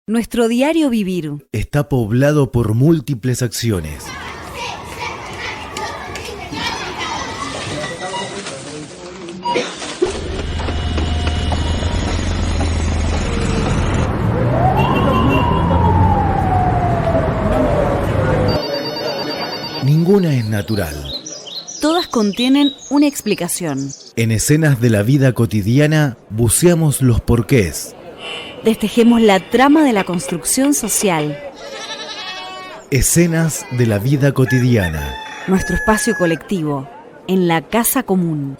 Nuestro diario vivir está poblado por múltiples acciones. Ninguna es natural. Todas contienen una explicación. En escenas de la vida cotidiana buceamos los porqués. Destejemos la trama de la construcción social. Escenas de la vida cotidiana. Nuestro espacio colectivo, en la casa común.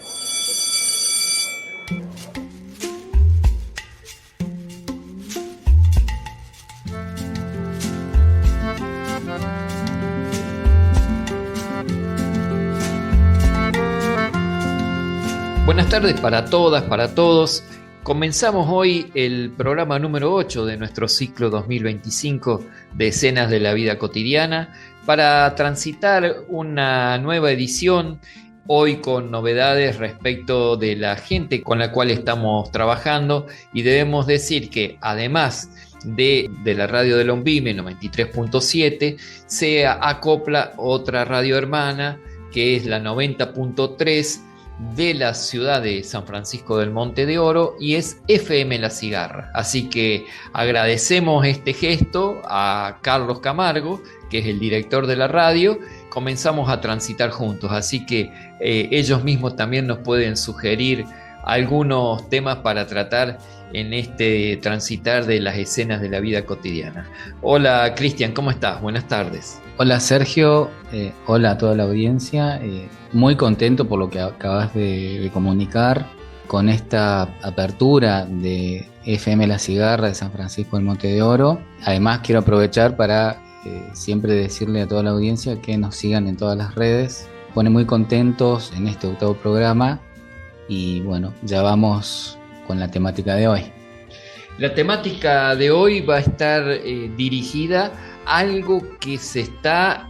Buenas tardes para todas, para todos. Comenzamos hoy el programa número 8 de nuestro ciclo 2025 de Escenas de la Vida Cotidiana para transitar una nueva edición, hoy con novedades respecto de la gente con la cual estamos trabajando, y debemos decir que además de la radio de Lombime 93.7 se acopla otra radio hermana que es la 90.3 de la ciudad de San Francisco del Monte de Oro, y es FM La Cigarra. Así que agradecemos este gesto a Carlos Camargo, que es el director de la radio. Comenzamos a transitar juntos, así que ellos mismos también nos pueden sugerir algunos temas para tratar en este transitar de las escenas de la vida cotidiana. Hola Cristian, ¿cómo estás? Buenas tardes. Hola Sergio, hola a toda la audiencia, muy contento por lo que acabas de comunicar con esta apertura de FM La Cigarra de San Francisco del Monte de Oro. Además quiero aprovechar para siempre decirle a toda la audiencia que nos sigan en todas las redes. Pone muy contentos en este octavo programa y bueno, ya vamos con la temática de hoy. La temática de hoy va a estar dirigida a algo que se está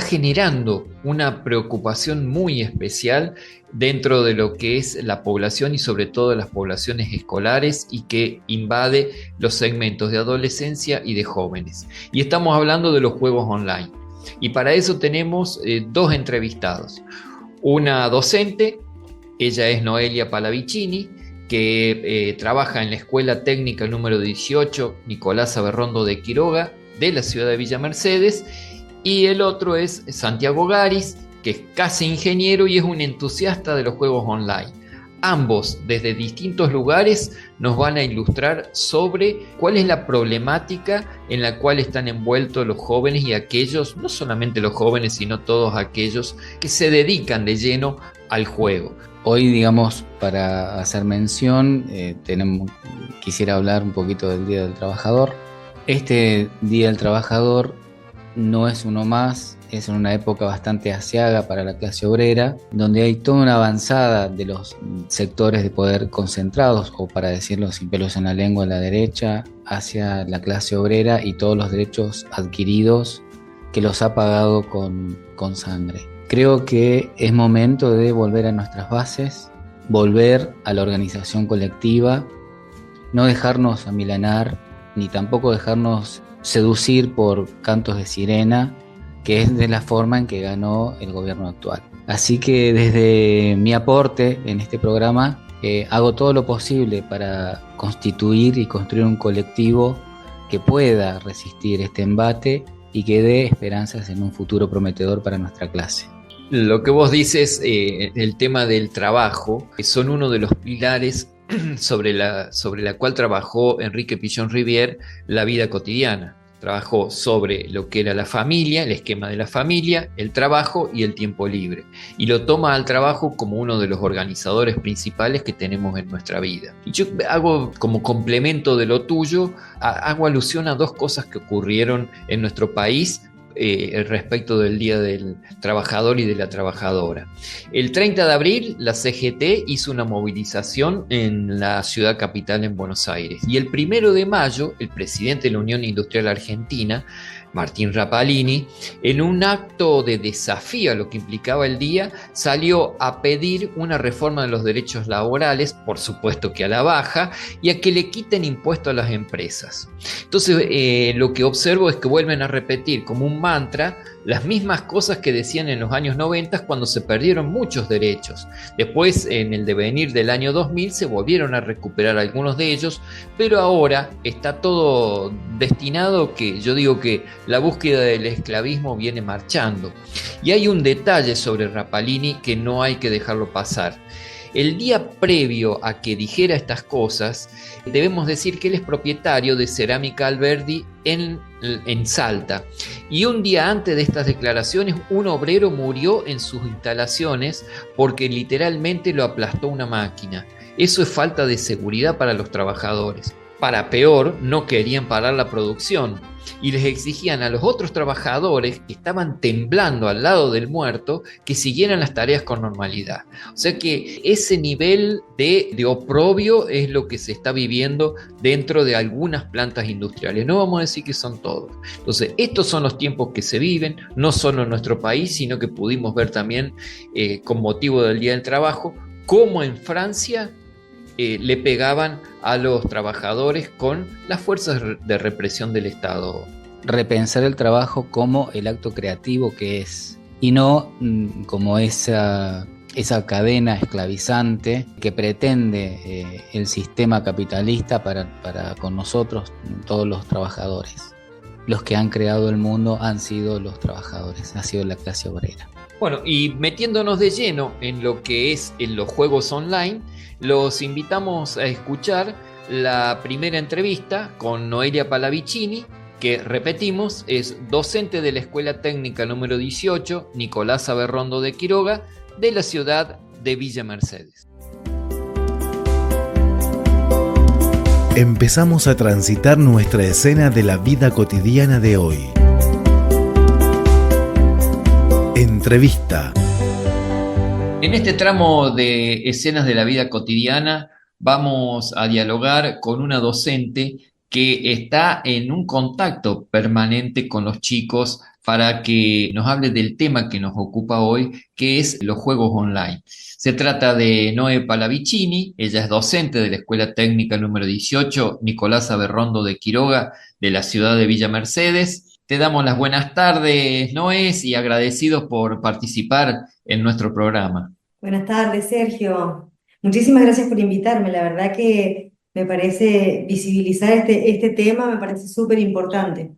generando una preocupación muy especial dentro de lo que es la población y sobre todo las poblaciones escolares, y que invade los segmentos de adolescencia y de jóvenes. Y estamos hablando de los juegos online. Y para eso tenemos dos entrevistados. Una docente, ella es Noelia Palavicini, que trabaja en la Escuela Técnica número 18 Nicolás Averrondo de Quiroga de la ciudad de Villa Mercedes, y el otro es Santiago Garis, que es casi ingeniero y es un entusiasta de los juegos online. Ambos, desde distintos lugares, nos van a ilustrar sobre cuál es la problemática en la cual están envueltos los jóvenes y aquellos, no solamente los jóvenes, sino todos aquellos que se dedican de lleno al juego. Hoy, digamos, para hacer mención, quisiera hablar un poquito del Día del Trabajador. Este Día del Trabajador no es uno más, es en una época bastante aciaga para la clase obrera, donde hay toda una avanzada de los sectores de poder concentrados, o para decirlo sin pelos en la lengua, a la derecha, hacia la clase obrera y todos los derechos adquiridos que los ha pagado con sangre. Creo que es momento de volver a nuestras bases, volver a la organización colectiva, no dejarnos amilanar, ni tampoco dejarnos seducir por cantos de sirena, que es de la forma en que ganó el gobierno actual. Así que desde mi aporte en este programa hago todo lo posible para constituir y construir un colectivo que pueda resistir este embate y que dé esperanzas en un futuro prometedor para nuestra clase. Lo que vos dices, el tema del trabajo, son uno de los pilares sobre la cual trabajó Enrique Pichón Rivière la vida cotidiana. Trabajó sobre lo que era la familia, el esquema de la familia, el trabajo y el tiempo libre. Y lo toma al trabajo como uno de los organizadores principales que tenemos en nuestra vida. Y yo hago como complemento de lo tuyo, hago alusión a dos cosas que ocurrieron en nuestro país respecto del Día del Trabajador y de la Trabajadora. El 30 de abril la CGT hizo una movilización en la ciudad capital, en Buenos Aires, y el 1 de mayo el presidente de la Unión Industrial Argentina Martín Rapalini, en un acto de desafío a lo que implicaba el día, salió a pedir una reforma de los derechos laborales, por supuesto que a la baja, y a que le quiten impuestos a las empresas. Entonces, lo que observo es que vuelven a repetir como un mantra las mismas cosas que decían en los años 90 cuando se perdieron muchos derechos. Después, en el devenir del año 2000, se volvieron a recuperar algunos de ellos, pero ahora está todo destinado que yo digo que la búsqueda del esclavismo viene marchando. Y hay un detalle sobre Rapalini que no hay que dejarlo pasar. El día previo a que dijera estas cosas, debemos decir que él es propietario de Cerámica Alberdi en Salta. Y un día antes de estas declaraciones, un obrero murió en sus instalaciones porque literalmente lo aplastó una máquina. Eso es falta de seguridad para los trabajadores. Para peor, no querían parar la producción y les exigían a los otros trabajadores que estaban temblando al lado del muerto que siguieran las tareas con normalidad. O sea que ese nivel de oprobio es lo que se está viviendo dentro de algunas plantas industriales. No vamos a decir que son todos. Entonces, estos son los tiempos que se viven, no solo en nuestro país, sino que pudimos ver también con motivo del Día del Trabajo, cómo en Francia le pegaban a los trabajadores con las fuerzas de represión del Estado. Repensar el trabajo como el acto creativo que es, y no como esa cadena esclavizante que pretende el sistema capitalista para con nosotros, todos los trabajadores. Los que han creado el mundo han sido los trabajadores, ha sido la clase obrera. Bueno, y metiéndonos de lleno en lo que es en los juegos online, los invitamos a escuchar la primera entrevista con Noelia Pallavicini, que repetimos, es docente de la Escuela Técnica número 18, Nicolás Averrondo de Quiroga, de la ciudad de Villa Mercedes. Empezamos a transitar nuestra escena de la vida cotidiana de hoy. Entrevista. En este tramo de escenas de la vida cotidiana vamos a dialogar con una docente que está en un contacto permanente con los chicos para que nos hable del tema que nos ocupa hoy, que es los juegos online. Se trata de Noe Pallavicini, ella es docente de la Escuela Técnica número 18, Nicolás Averrondo de Quiroga, de la ciudad de Villa Mercedes. Te damos las buenas tardes, Noé, y agradecidos por participar en nuestro programa. Buenas tardes, Sergio. Muchísimas gracias por invitarme. La verdad que me parece visibilizar este tema, me parece súper importante.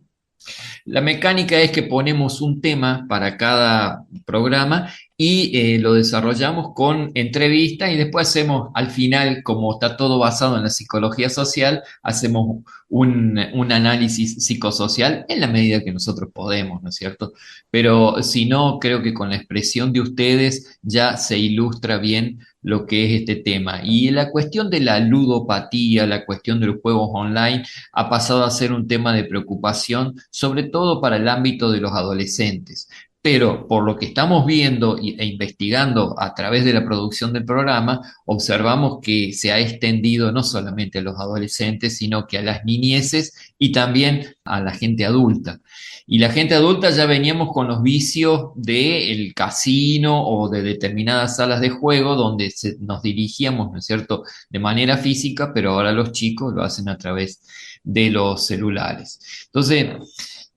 La mecánica es que ponemos un tema para cada programa y lo desarrollamos con entrevista y después hacemos al final, como está todo basado en la psicología social, hacemos un análisis psicosocial en la medida que nosotros podemos, ¿no es cierto? Pero si no, creo que con la expresión de ustedes ya se ilustra bien lo que es este tema. Y la cuestión de la ludopatía, la cuestión de los juegos online, ha pasado a ser un tema de preocupación, sobre todo para el ámbito de los adolescentes. Pero por lo que estamos viendo e investigando a través de la producción del programa, observamos que se ha extendido no solamente a los adolescentes, sino que a las niñeces y también a la gente adulta. Y la gente adulta ya veníamos con los vicios del casino o de determinadas salas de juego donde nos dirigíamos, ¿no es cierto?, de manera física, pero ahora los chicos lo hacen a través de los celulares. Entonces,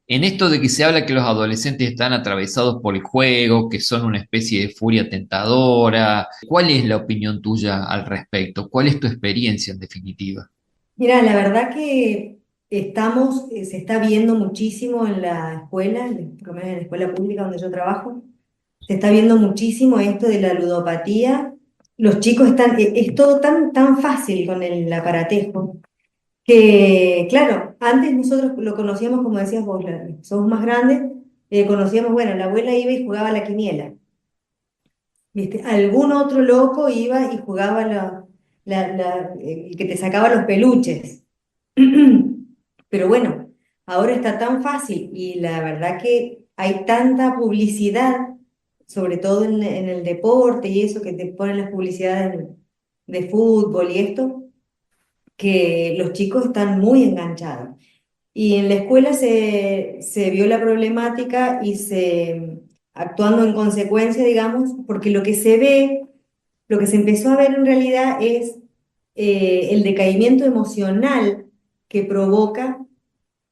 en esto de que se habla que los adolescentes están atravesados por el juego, que son una especie de furia tentadora, ¿cuál es la opinión tuya al respecto? ¿Cuál es tu experiencia en definitiva? Mira, la verdad que se está viendo muchísimo en la escuela, por lo menos en la escuela pública donde yo trabajo, se está viendo muchísimo esto de la ludopatía. Los chicos es todo tan fácil con el aparatejo, que claro, antes nosotros lo conocíamos, como decías vos, somos más grandes, conocíamos, bueno, la abuela iba y jugaba a la quiniela, ¿viste? Algún otro loco iba y jugaba el que te sacaba los peluches. Pero bueno, ahora está tan fácil y la verdad que hay tanta publicidad, sobre todo en el deporte y eso, que te ponen las publicidades de fútbol y esto, que los chicos están muy enganchados. Y en la escuela se vio la problemática y actuando en consecuencia, digamos, porque lo que se ve, lo que se empezó a ver en realidad es el decaimiento emocional que provoca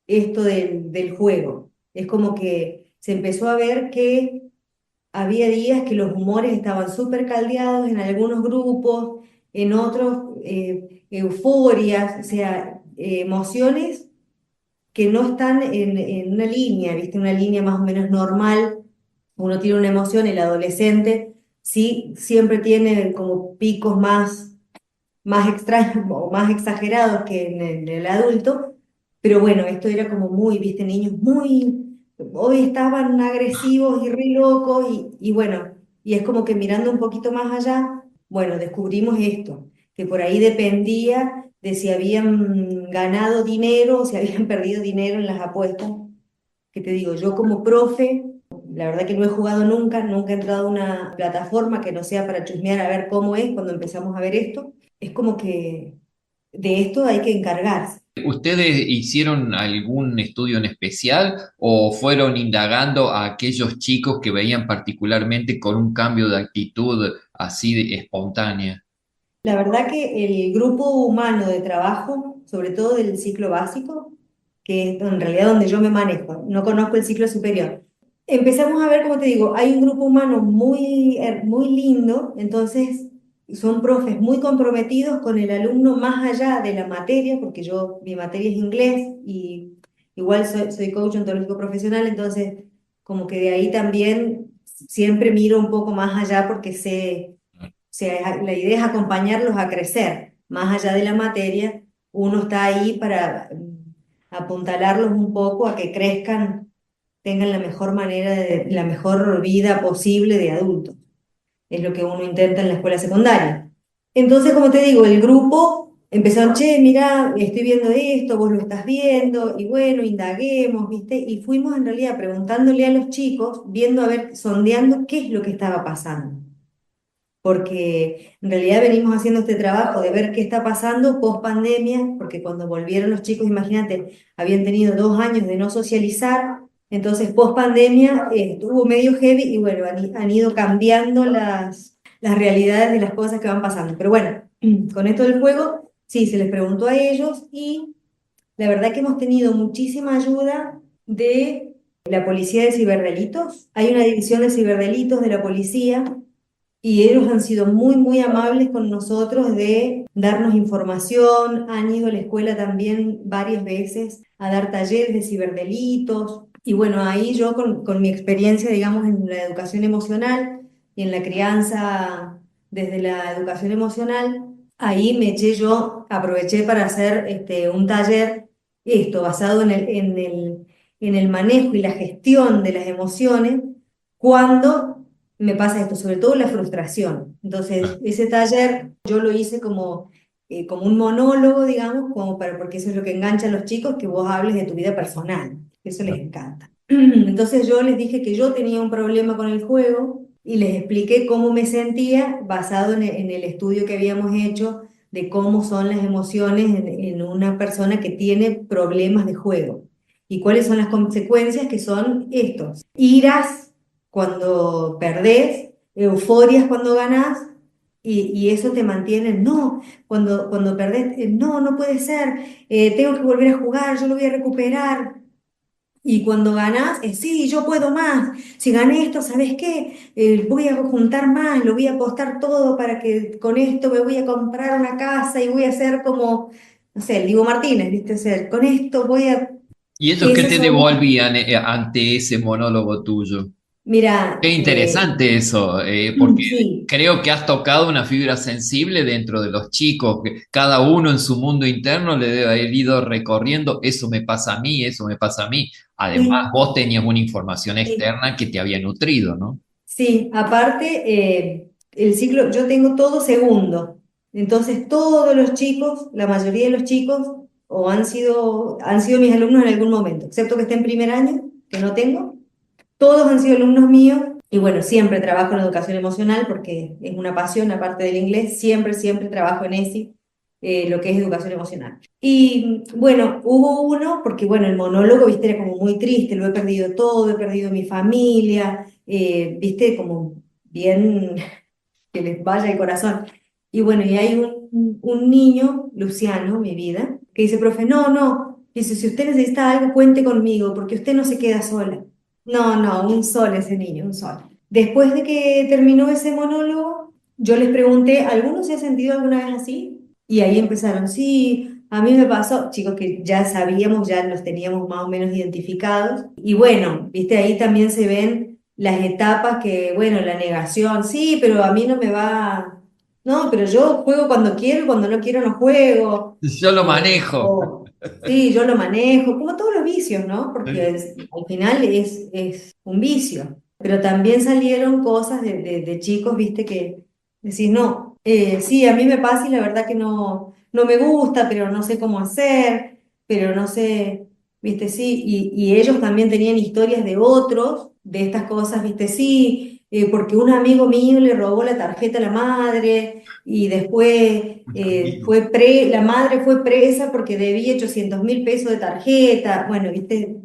esto del juego. Es como que se empezó a ver que había días que los humores estaban súper caldeados en algunos grupos, en otros euforias, o sea, emociones que no están en una línea, ¿viste? Una línea más o menos normal. Uno tiene una emoción, el adolescente sí siempre tiene como picos más extraños o más exagerados que en el adulto, pero bueno, esto era como muy, viste, niños muy, hoy estaban agresivos y re locos y bueno, y es como que mirando un poquito más allá, bueno, descubrimos esto, que por ahí dependía de si habían ganado dinero o si habían perdido dinero en las apuestas, que te digo, yo como profe, la verdad que no he jugado nunca, nunca he entrado a una plataforma que no sea para chusmear a ver cómo es cuando empezamos a ver esto. Es como que de esto hay que encargarse. ¿Ustedes hicieron algún estudio en especial o fueron indagando a aquellos chicos que veían particularmente con un cambio de actitud así de espontánea? La verdad que el grupo humano de trabajo, sobre todo del ciclo básico, que es en realidad donde yo me manejo, no conozco el ciclo superior. Empezamos a ver, como te digo, hay un grupo humano muy lindo, entonces son profes muy comprometidos con el alumno más allá de la materia, porque mi materia es inglés y igual soy coach ontológico profesional, entonces como que de ahí también siempre miro un poco más allá porque sea, la idea es acompañarlos a crecer, más allá de la materia, uno está ahí para apuntalarlos un poco a que crezcan, tengan la mejor manera, la mejor vida posible de adultos. Es lo que uno intenta en la escuela secundaria. Entonces, como te digo, el grupo empezaron, che, mira, estoy viendo esto, vos lo estás viendo, y bueno, indaguemos, ¿viste? Y fuimos en realidad preguntándole a los chicos, viendo a ver, sondeando qué es lo que estaba pasando porque en realidad venimos haciendo este trabajo de ver qué está pasando post pandemia, porque cuando volvieron los chicos, imagínate, habían tenido 2 años de no socializar, entonces post pandemia estuvo medio heavy y bueno, han ido cambiando las realidades de las cosas que van pasando. Pero bueno, con esto del juego, sí, se les preguntó a ellos y la verdad que hemos tenido muchísima ayuda de la policía de ciberdelitos. Hay una división de ciberdelitos de la policía y ellos han sido muy amables con nosotros de darnos información, han ido a la escuela también varias veces a dar talleres de ciberdelitos. Y bueno, ahí yo con mi experiencia, digamos, en la educación emocional y en la crianza desde la educación emocional, ahí me eché yo, aproveché para hacer un taller, basado en el manejo y la gestión de las emociones, cuando me pasa esto, sobre todo la frustración. Entonces, ese taller yo lo hice como un monólogo, digamos, porque eso es lo que engancha a los chicos, que vos hables de tu vida personal. Eso les encanta. Entonces yo les dije que yo tenía un problema con el juego y les expliqué cómo me sentía basado en el estudio que habíamos hecho de cómo son las emociones en una persona que tiene problemas de juego y cuáles son las consecuencias que son estos. Iras cuando perdés, euforias cuando ganás, y eso te mantiene, no, cuando perdés, no, no puede ser, tengo que volver a jugar, yo lo voy a recuperar. Y cuando ganás, sí, yo puedo más. Si gané esto, ¿sabes qué? Voy a juntar más, lo voy a apostar todo para que con esto me voy a comprar una casa y voy a hacer como, no sé, el Diego Martínez, ¿viste? O sea, con esto voy a... ¿Y ellos qué Esas te son, devolvían ante ese monólogo tuyo? Qué mira, interesante eso, porque sí. creo que has tocado una fibra sensible dentro de los chicos, que cada uno en su mundo interno le debe haber ido recorriendo, eso me pasa a mí, eso me pasa a mí. Además, Sí, vos tenías una información sí, externa que te había nutrido, ¿no? sí, aparte, el ciclo, yo tengo todo segundo, entonces todos los chicos, la mayoría de los chicos, han sido mis alumnos en algún momento, excepto que esté en primer año, que no tengo, todos han sido alumnos míos, y bueno, siempre trabajo en educación emocional porque es una pasión, aparte del inglés, siempre trabajo en ESI, lo que es educación emocional. Y bueno, hubo uno, porque bueno, el monólogo, viste, era como muy triste, lo he perdido todo, he perdido mi familia, viste, como bien que les vaya el corazón. Y bueno, y hay un niño, Luciano, mi vida, que dice, profe, no, no, dice, si usted necesita algo, cuente conmigo, porque usted no se queda sola. No, no, un sol ese niño, un sol. Después de que terminó ese monólogo, yo les pregunté, ¿alguno se ha sentido alguna vez así? Y ahí empezaron, sí, a mí me pasó, chicos que ya sabíamos, ya los teníamos más o menos identificados. Y bueno, viste, ahí también se ven las etapas que, bueno, la negación, sí, pero a mí no me va, no, pero yo juego cuando quiero y cuando no quiero no juego. Yo lo manejo. Sí, yo lo manejo, como todos los vicios, ¿no? Porque al final es un vicio. Pero también salieron cosas de chicos, viste, que decís, no, sí, a mí me pasa y la verdad que no, no me gusta, pero no sé cómo hacer, pero no sé, viste, sí. Y ellos también tenían historias de otros, de estas cosas, viste, sí, porque un amigo mío le robó la tarjeta a la madre y después la madre fue presa porque debía 800.000 pesos de tarjeta. Bueno, viste,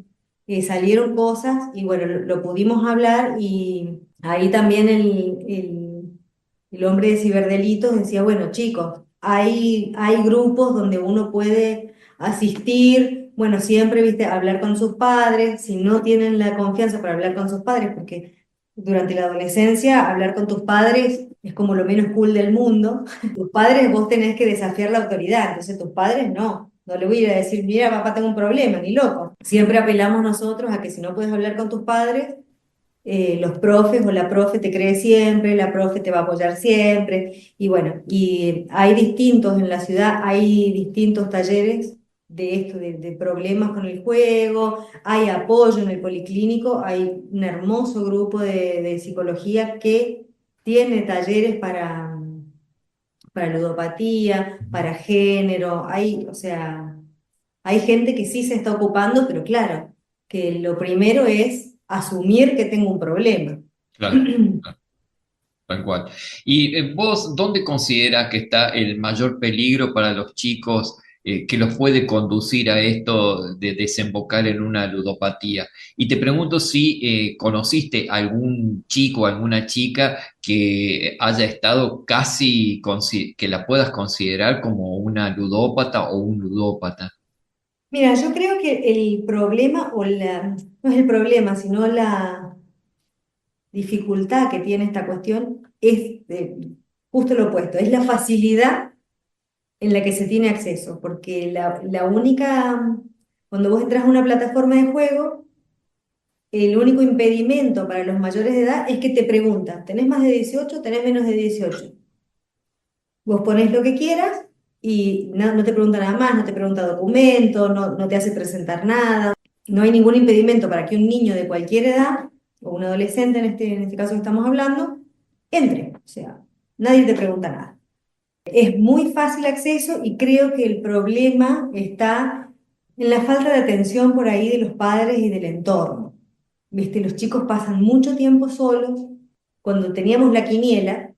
salieron cosas y bueno, lo pudimos hablar y ahí también el hombre de ciberdelitos decía, bueno, chicos, hay grupos donde uno puede asistir, bueno, siempre, viste, hablar con sus padres, si no tienen la confianza para hablar con sus padres, porque durante la adolescencia hablar con tus padres es como lo menos cool del mundo. Tus padres vos tenés que desafiar la autoridad, entonces tus padres no. No le voy a ir a decir, mira, papá, tengo un problema, ni loco. Siempre apelamos nosotros a que si no puedes hablar con tus padres, los profes o la profe te cree siempre, la profe te va a apoyar siempre. Y bueno, y hay distintos en la ciudad, hay distintos talleres de esto, de problemas con el juego, hay apoyo en el policlínico, hay un hermoso grupo de psicología que tiene talleres para ludopatía, para género, hay, o sea, hay gente que sí se está ocupando, pero claro, que lo primero es asumir que tengo un problema. Claro, claro, tal cual. ¿Y vos dónde considera que está el mayor peligro para los chicos que los puede conducir a esto de desembocar en una ludopatía? Y te pregunto si conociste algún chico, alguna chica que haya estado casi, que la puedas considerar como una ludópata o un ludópata. Mira, yo creo que el problema, no es el problema, sino la dificultad que tiene esta cuestión es justo lo opuesto, es la facilidad en la que se tiene acceso, porque la única, cuando vos entras a una plataforma de juego, el único impedimento para los mayores de edad es que te preguntan, ¿tenés más de 18? ¿Tenés menos de 18? Vos ponés lo que quieras y no, no te pregunta nada más, no te pregunta documento, no, no te hace presentar nada. No hay ningún impedimento para que un niño de cualquier edad, o un adolescente en este caso que estamos hablando, entre. O sea, nadie te pregunta nada. Es muy fácil acceso y creo que el problema está en la falta de atención por ahí de los padres y del entorno. ¿Viste? Los chicos pasan mucho tiempo solos. Cuando teníamos la quiniela,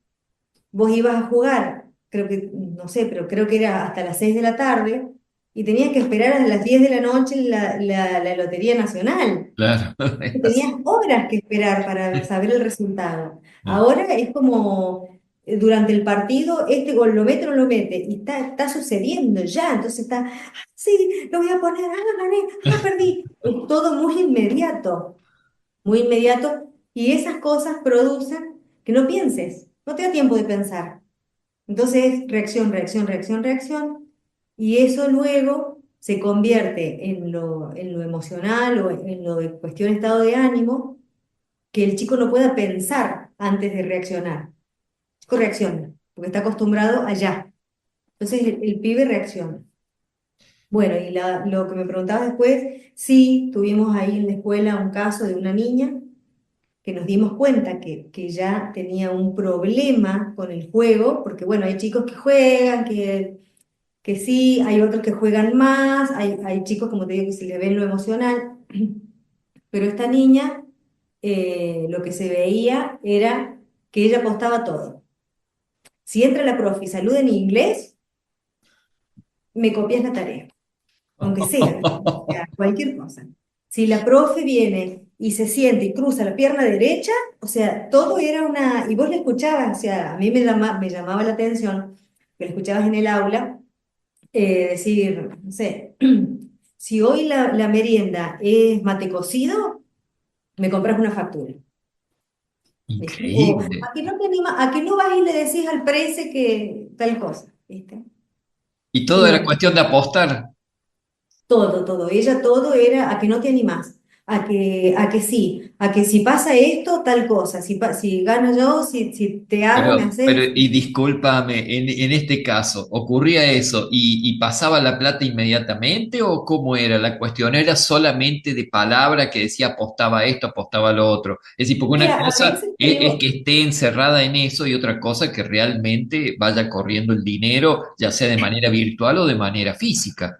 vos ibas a jugar, creo que, no sé, pero creo que era hasta las 6 de la tarde, y tenías que esperar a las 10 de la noche la Lotería Nacional. Claro. Tenías horas que esperar para saber el resultado. Ahora es como durante el partido, este gol lo mete o no lo mete, y está sucediendo ya, entonces está, "Ah, sí, lo voy a poner, gané, perdí". Es todo muy inmediato, y esas cosas producen que no pienses, no te da tiempo de pensar. Entonces, reacción, reacción, reacción, reacción, y eso luego se convierte en lo emocional o en lo de cuestión de estado de ánimo, que el chico no pueda pensar antes de reaccionar. El chico reacciona, porque está acostumbrado allá. Entonces, el pibe reacciona. Bueno, y lo que me preguntabas después, sí, tuvimos ahí en la escuela un caso de una niña que nos dimos cuenta que ya tenía un problema con el juego, porque bueno, hay chicos que juegan, que sí, hay otros que juegan más, hay chicos, como te digo, que se le ven lo emocional, pero esta niña, lo que se veía era que ella apostaba todo. Si entra la profe y saluda en inglés, me copias la tarea, aunque sea, ¿viste? O sea, cualquier cosa. Si la profe viene y se siente y cruza la pierna derecha, o sea, todo era una... Y vos la escuchabas, o sea, a mí me llamaba la atención que la escuchabas en el aula, decir, no sé, si hoy la merienda es mate cocido, me compras una factura. ¿Viste? O Increíble. a que no te anima, a que no vas y le decís al prece que tal cosa, ¿viste? Y Y todo era no, cuestión de apostar. todo, ella todo era a que no te animás, a que sí, a que si pasa esto, tal cosa, si gano yo, si te hago, me haces. Y discúlpame, en este caso, ¿ocurría eso y pasaba la plata inmediatamente o cómo era la cuestión? ¿Era solamente de palabra que decía apostaba esto, apostaba lo otro? Es decir, porque una Mira, a cosa veces te es que digo, esté encerrada en eso y otra cosa que realmente vaya corriendo el dinero, ya sea de manera virtual o de manera física.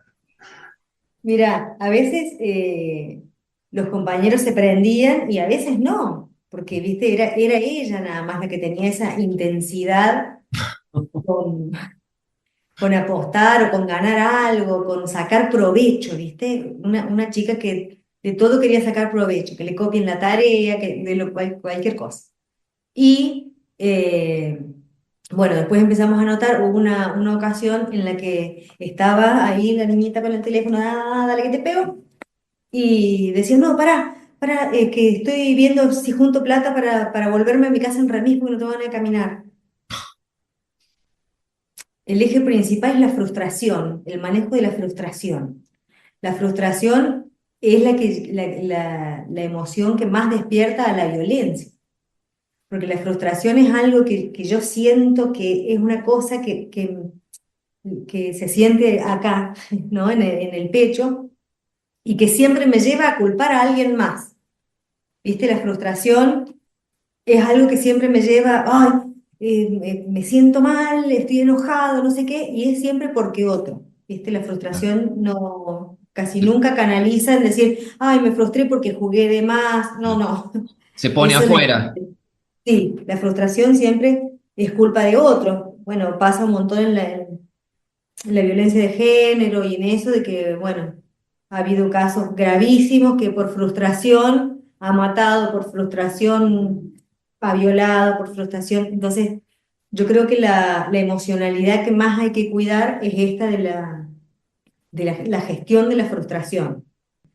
mira, a veces los compañeros se prendían y a veces no, porque, viste, era ella nada más la que tenía esa intensidad con, con apostar o con ganar algo, con sacar provecho, ¿viste? Una chica que de todo quería sacar provecho, que le copien la tarea, que de cualquier cosa. Y bueno, después empezamos a notar, hubo una ocasión en la que estaba ahí la niñita con el teléfono, dale que te pego, y decía, no, pará, que estoy viendo si junto plata para volverme a mi casa en remis porque no tengo ganas de caminar. El eje principal es la frustración, el manejo de la frustración. La frustración es la emoción que más despierta a la violencia, porque la frustración es algo que yo siento que es una cosa que se siente acá, ¿no? En el pecho, y que siempre me lleva a culpar a alguien más. ¿Viste? La frustración es algo que siempre me lleva, ay, me siento mal, estoy enojado, no sé qué, y es siempre porque otro. ¿Viste? La frustración no, casi nunca canaliza en decir, ay, me frustré porque jugué de más. No, no, Se pone eso no afuera. existe. Sí, la frustración siempre es culpa de otro. Bueno, pasa un montón en la violencia de género y en eso de que, bueno, ha habido casos gravísimos que por frustración ha matado, por frustración ha violado, por frustración. Entonces, yo creo que la emocionalidad que más hay que cuidar es esta de la gestión de la frustración.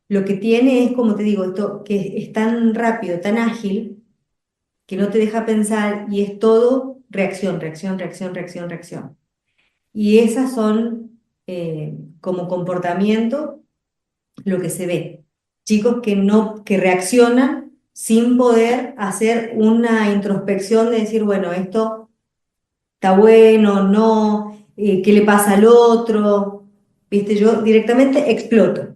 Lo que tiene es, como te digo, esto que es tan rápido, tan ágil, que no te deja pensar y es todo reacción, reacción, reacción, reacción, reacción. Y esas son como comportamiento lo que se ve. Chicos que no, que reaccionan sin poder hacer una introspección de decir, bueno, esto está bueno, no, qué le pasa al otro. Viste, yo directamente exploto.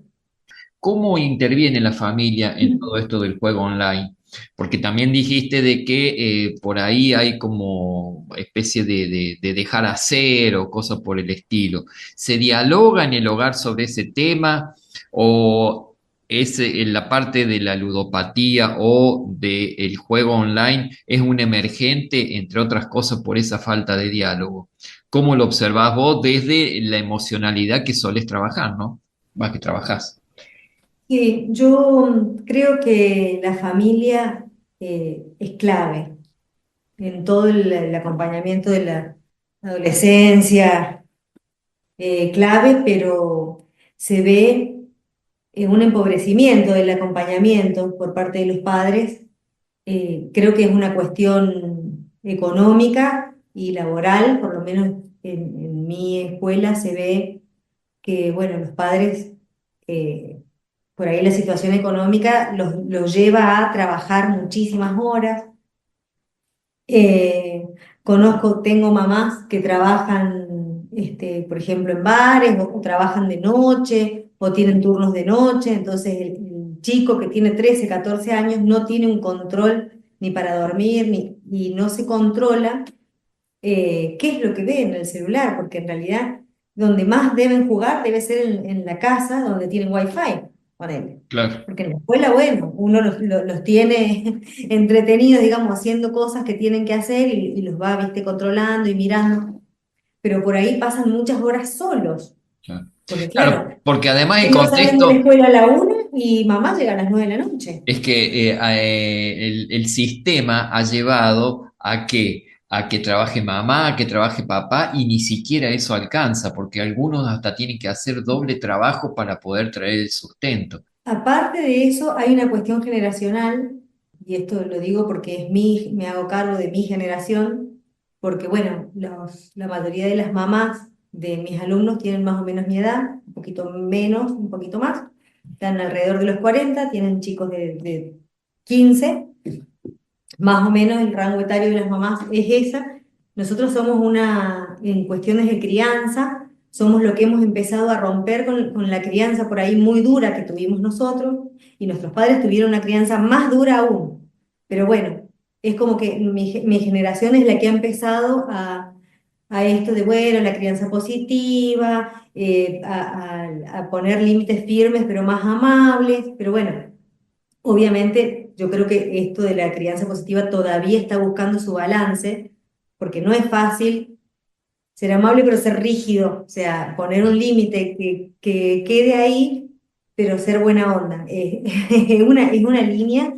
¿Cómo interviene la familia en todo esto del juego online? Porque también dijiste de que por ahí hay como especie de dejar hacer o cosas por el estilo. ¿Se dialoga en el hogar sobre ese tema o es en la parte de la ludopatía o del juego online es un emergente, entre otras cosas, por esa falta de diálogo? ¿Cómo lo observás vos desde la emocionalidad que solés trabajar, ¿no? Más que trabajás. Sí, yo creo que la familia es clave en todo el acompañamiento de la adolescencia, clave, pero se ve un empobrecimiento del acompañamiento por parte de los padres. Creo que es una cuestión económica y laboral, por lo menos en mi escuela se ve que, bueno, los padres, eh, por ahí la situación económica los lleva a trabajar muchísimas horas. Tengo mamás que trabajan, por ejemplo, en bares o trabajan de noche o tienen turnos de noche, entonces el chico que tiene 13 14 años no tiene un control ni para dormir y no se controla qué es lo que ve en el celular, porque en realidad donde más deben jugar debe ser en la casa donde tienen wifi, ponele. Claro. Porque en la escuela, bueno, uno los tiene entretenidos, digamos, haciendo cosas que tienen que hacer y los va, viste, controlando y mirando, pero por ahí pasan muchas horas solos. Claro. Porque Claro, claro, porque además el ellos salen de la contexto escuela a la 1 y mamá llega a las 9 de la noche. es que el sistema ha llevado a que trabaje mamá, a que trabaje papá, y ni siquiera eso alcanza, porque algunos hasta tienen que hacer doble trabajo para poder traer el sustento. Aparte de eso, hay una cuestión generacional, y esto lo digo porque me hago cargo de mi generación, porque bueno, la mayoría de las mamás de mis alumnos tienen más o menos mi edad, un poquito menos, un poquito más, están alrededor de los 40, tienen chicos de 15, más o menos el rango etario de las mamás es esa. Nosotros somos en cuestiones de crianza, somos lo que hemos empezado a romper con la crianza por ahí muy dura que tuvimos nosotros, y nuestros padres tuvieron una crianza más dura aún. Pero bueno, es como que mi generación es la que ha empezado a esto de, bueno, la crianza positiva, a poner límites firmes pero más amables, pero bueno. Obviamente, yo creo que esto de la crianza positiva todavía está buscando su balance, porque no es fácil ser amable pero ser rígido, o sea, poner un límite que quede ahí, pero ser buena onda. Es una línea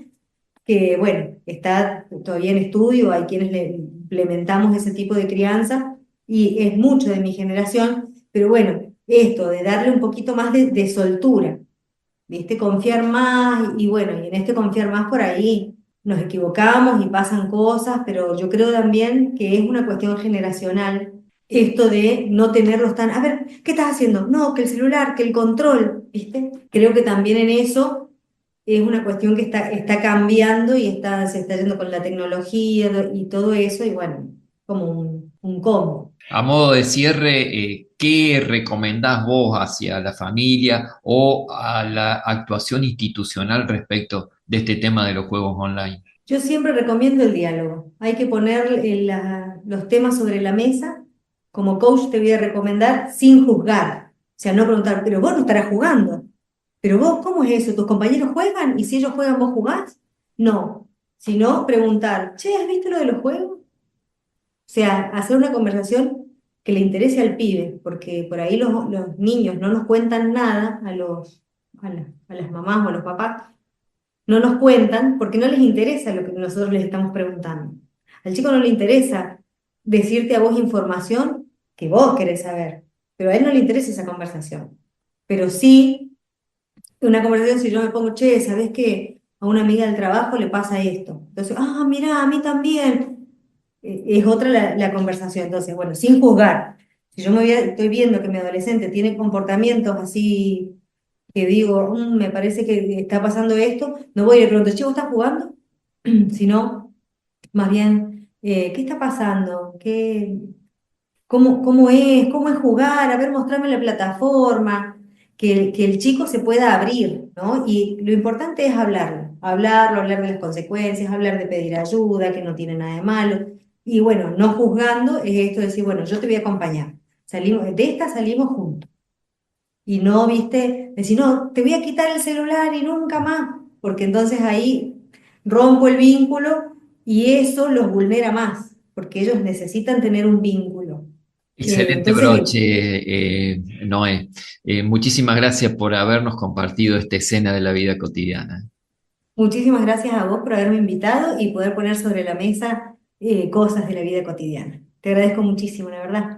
que, bueno, está todavía en estudio, hay quienes le implementamos ese tipo de crianza y es mucho de mi generación, pero bueno, esto de darle un poquito más de soltura. ¿Viste? Confiar más y bueno, y en este confiar más por ahí nos equivocamos y pasan cosas, pero yo creo también que es una cuestión generacional esto de no tenerlos tan, a ver, ¿qué estás haciendo? No, que el celular, que el control, ¿viste? Creo que también en eso es una cuestión que está cambiando y se está yendo con la tecnología y todo eso, y bueno, como un combo. A modo de cierre, ¿qué recomendás vos hacia la familia o a la actuación institucional respecto de este tema de los juegos online? Yo siempre recomiendo el diálogo. Hay que poner los temas sobre la mesa. Como coach te voy a recomendar sin juzgar. O sea, no preguntar, pero vos no estarás jugando. Pero vos, ¿cómo es eso? ¿Tus compañeros juegan? ¿Y si ellos juegan, vos jugás? No. Sino preguntar, che, ¿has visto lo de los juegos? O sea, hacer una conversación que le interese al pibe, porque por ahí los niños no nos cuentan nada a las mamás o a los papás, no nos cuentan porque no les interesa lo que nosotros les estamos preguntando. Al chico no le interesa decirte a vos información que vos querés saber, pero a él no le interesa esa conversación. Pero sí, una conversación si yo me pongo, che, ¿sabés que a una amiga del trabajo le pasa esto? Entonces, mirá, a mí también. Es otra la conversación. Entonces, bueno, sin juzgar. Si yo estoy viendo que mi adolescente tiene comportamientos así que digo, me parece que está pasando esto, no voy y le pregunto, che, ¿vos estás jugando? Sino, más bien, ¿qué está pasando? ¿Cómo es? ¿Cómo es jugar? A ver, mostrame la plataforma, que el chico se pueda abrir, ¿no? Y lo importante es hablar de las consecuencias, hablar de pedir ayuda, que no tiene nada de malo. Y bueno, no juzgando es esto de decir, bueno, yo te voy a acompañar. Salimos juntos. Y no, viste, decir, no, te voy a quitar el celular y nunca más, porque entonces ahí rompo el vínculo y eso los vulnera más, porque ellos necesitan tener un vínculo. Excelente Entonces, broche, Noé. Muchísimas gracias por habernos compartido esta escena de la vida cotidiana. muchísimas gracias a vos por haberme invitado y poder poner sobre la mesa cosas de la vida cotidiana. Te agradezco muchísimo, la verdad.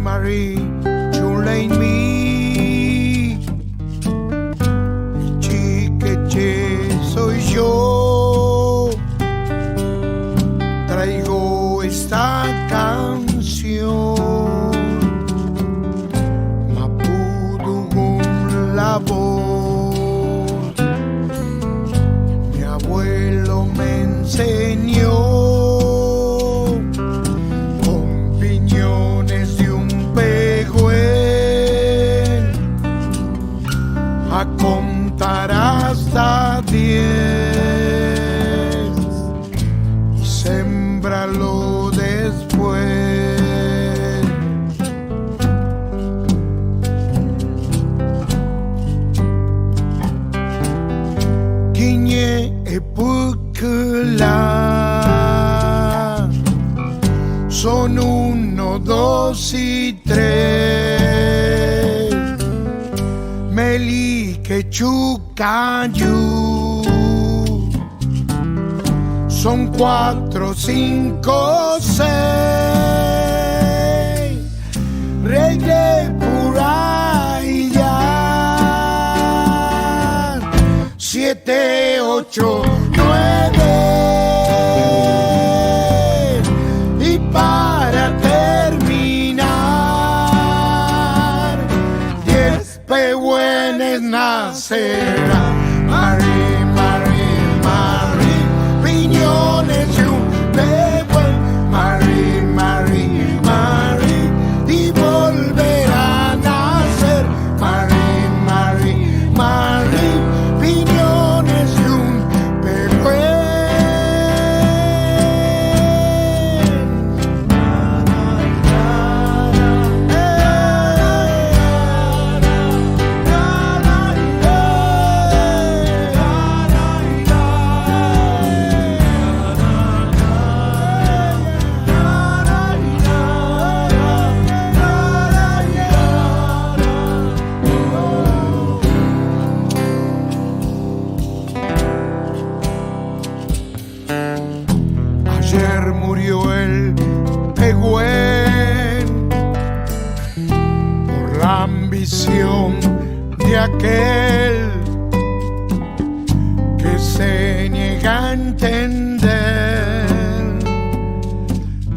Marie, you lay me. Chiqueche soy yo. Traigo esta canción. Mapudungun la voz. Mi abuelo me enseñó. Con piñones de un pegüe 2 y 3. Meli que chucayu. Son 4, 5, 6. Reggae pura y ya. 7, 8, 9. Y para terminar, 10 pehuenes nacerán. Mari, Mari, Mari, piñones y un pehuen. Mari, Mari, Mari, y volverán a nacer. Mari, Mari, Mari, piñones y un pehuen. Ayer murió el pehuen por la ambición de aquel que se niega a entender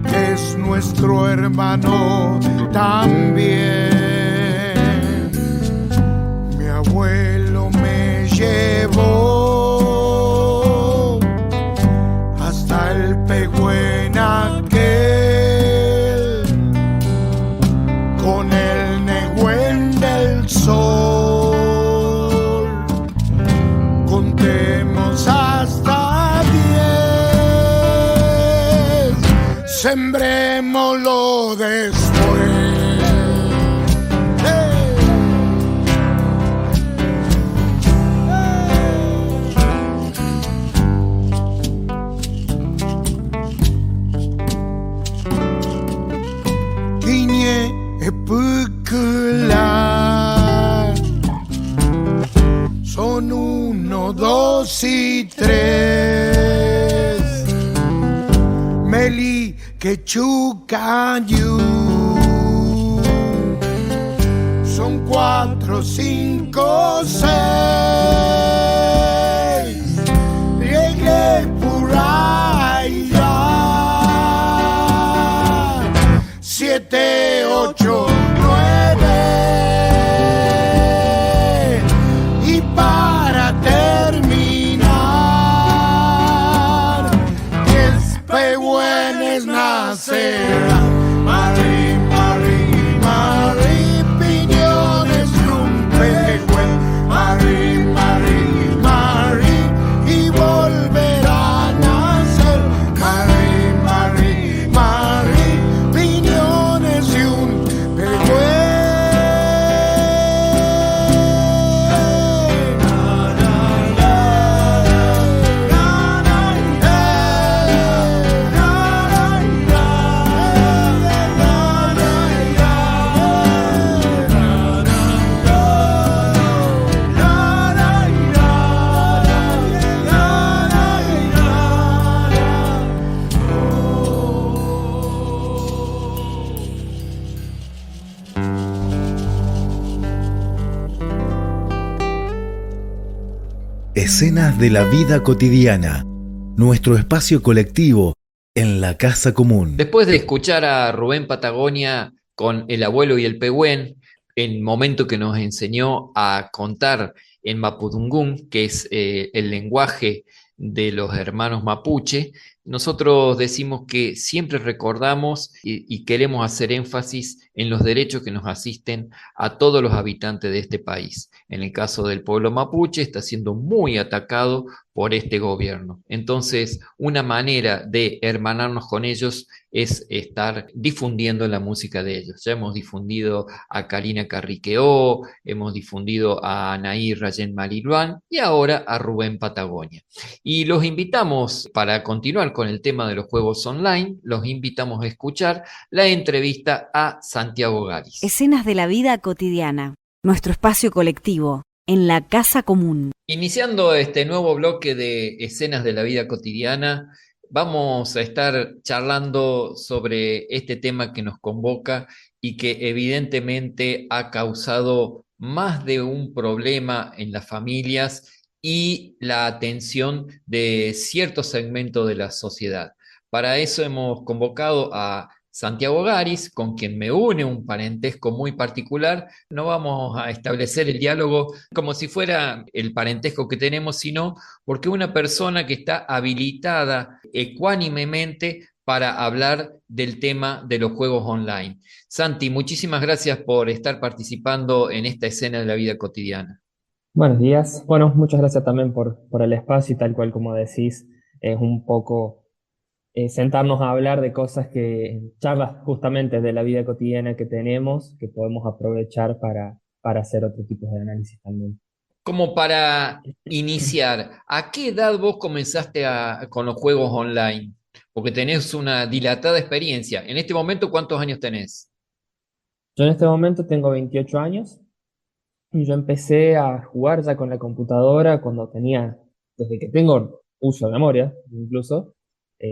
que es nuestro hermano también. Mi abuelo me llevó hasta el pehuen aquel con el negüen del sol. Contemos hasta 10, sembrémoslo después. Kiñe epucular. Son 1, 2 y 3. Meli que chucayu. Son 4, 5, 6. Llegué por allá. 7, 8, 9. Y para terminar, 10 pehuenes nacerán. Mari, Mari, Mari, piñones y un pehuen. Mari, Mari, Mari, y volverán a nacer. Mari, Mari, Mari, piñones y un pehuen. Escenas de la vida cotidiana, nuestro espacio colectivo en la casa común. Después de escuchar a Rubén Patagonia con El abuelo y el pehuen, el momento que nos enseñó a contar en mapudungún, que es el lenguaje de los hermanos mapuche, nosotros decimos que siempre recordamos y queremos hacer énfasis en los derechos que nos asisten a todos los habitantes de este país. En el caso del pueblo mapuche, está siendo muy atacado por este gobierno. Entonces, una manera de hermanarnos con ellos es estar difundiendo la música de ellos. Ya hemos difundido a Karina Carriqueó, hemos difundido a Anaí Rayén Mariluán y ahora a Rubén Patagonia. Y los invitamos para continuar con el tema de los juegos online, los invitamos a escuchar la entrevista a Santiago Garis. Escenas de la vida cotidiana, nuestro espacio colectivo, en la casa común. Iniciando este nuevo bloque de escenas de la vida cotidiana, vamos a estar charlando sobre este tema que nos convoca y que evidentemente ha causado más de un problema en las familias y la atención de cierto segmento de la sociedad. Para eso hemos convocado a Santiago Garis, con quien me une un parentesco muy particular. No vamos a establecer el diálogo como si fuera el parentesco que tenemos, sino porque una persona que está habilitada ecuánimemente para hablar del tema de los juegos online. Santi, muchísimas gracias por estar participando en esta escena de la vida cotidiana. Buenos días. Bueno, muchas gracias también por el espacio y tal cual como decís, es un poco sentarnos a hablar de cosas charlas justamente de la vida cotidiana que tenemos, que podemos aprovechar para hacer otro tipo de análisis también. Como para iniciar, ¿a qué edad vos comenzaste con los juegos online? Porque tenés una dilatada experiencia. En este momento, ¿cuántos años tenés? Yo en este momento tengo 28 años y yo empecé a jugar ya con la computadora desde que tengo uso de memoria, incluso.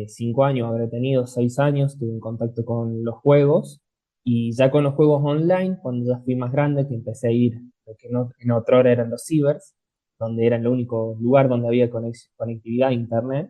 5 años habré tenido, 6 años, tuve un contacto con los juegos y ya con los juegos online, cuando ya fui más grande, que empecé a ir, lo que en otro hora eran los cibers, donde era el único lugar donde había conectividad a internet.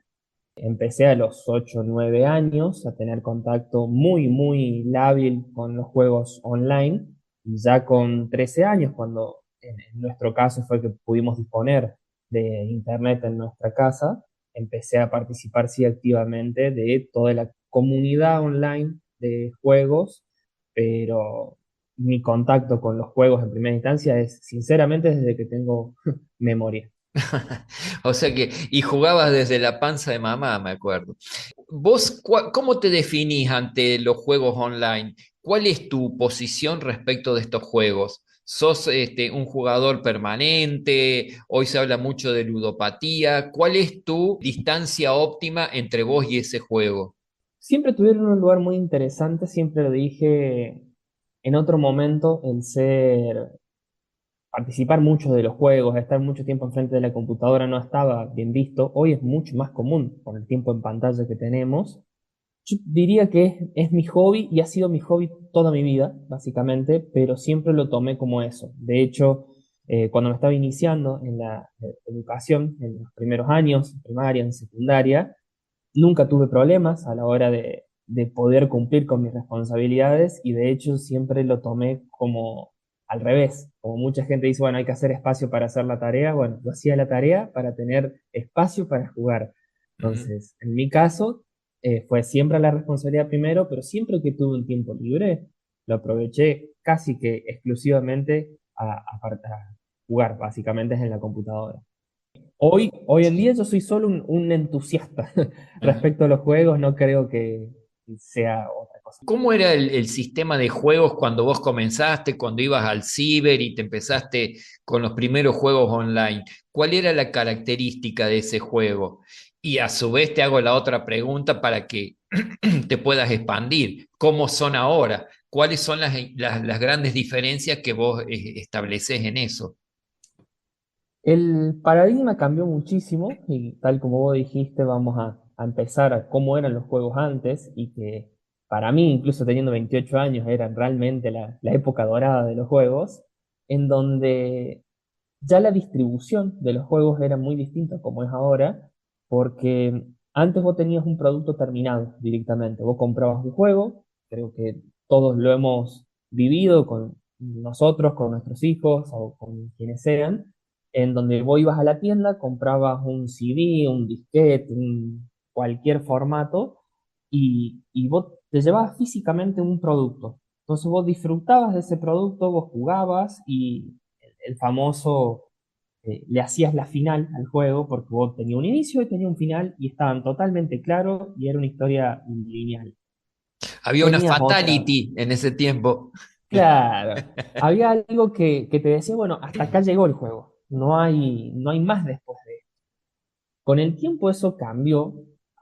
Empecé a los 8 o 9 años a tener contacto muy, muy lábil con los juegos online. Y ya con 13 años, cuando en nuestro caso fue que pudimos disponer de internet en nuestra casa, empecé a participar sí activamente de toda la comunidad online de juegos, pero mi contacto con los juegos en primera instancia es sinceramente desde que tengo memoria. O sea que, y jugabas desde la panza de mamá, me acuerdo. ¿Vos cómo te definís ante los juegos online? ¿Cuál es tu posición respecto de estos juegos? ¿Sos un jugador permanente? Hoy se habla mucho de ludopatía. ¿Cuál es tu distancia óptima entre vos y ese juego? Siempre tuvieron un lugar muy interesante, siempre lo dije en otro momento, participar mucho de los juegos, estar mucho tiempo enfrente de la computadora no estaba bien visto. Hoy es mucho más común con el tiempo en pantalla que tenemos. Yo diría que es mi hobby y ha sido mi hobby toda mi vida, básicamente, pero siempre lo tomé como eso. De hecho, cuando me estaba iniciando en la educación, en los primeros años, en primaria, en secundaria, nunca tuve problemas a la hora de poder cumplir con mis responsabilidades y de hecho siempre lo tomé como al revés. Como mucha gente dice, bueno, hay que hacer espacio para hacer la tarea. Bueno, yo hacía la tarea para tener espacio para jugar. Entonces, en mi caso, fue siempre la responsabilidad primero, pero siempre que tuve un tiempo libre, lo aproveché casi que exclusivamente a jugar, básicamente es en la computadora. Hoy en día yo soy solo un entusiasta respecto a los juegos, no creo que sea otra cosa. ¿Cómo era el sistema de juegos cuando vos comenzaste, cuando ibas al ciber y te empezaste con los primeros juegos online? ¿Cuál era la característica de ese juego? Y a su vez te hago la otra pregunta para que te puedas expandir. ¿Cómo son ahora? ¿Cuáles son las grandes diferencias que vos estableces en eso? El paradigma cambió muchísimo y tal como vos dijiste, vamos a empezar a cómo eran los juegos antes y que para mí, incluso teniendo 28 años, eran realmente la época dorada de los juegos, en donde ya la distribución de los juegos era muy distinta como es ahora, porque antes vos tenías un producto terminado directamente. Vos comprabas un juego, creo que todos lo hemos vivido con nosotros, con nuestros hijos o con quienes sean, en donde vos ibas a la tienda, comprabas un CD, un disquete, cualquier formato, y vos te llevabas físicamente un producto. Entonces vos disfrutabas de ese producto, vos jugabas y el famoso le hacías la final al juego porque vos tenías un inicio y tenía un final y estaban totalmente claros y era una historia lineal. Había una Tenías otra. fatality en ese tiempo. Claro, había algo que te decía, bueno, hasta acá llegó el juego, no hay más después de esto. Con el tiempo eso cambió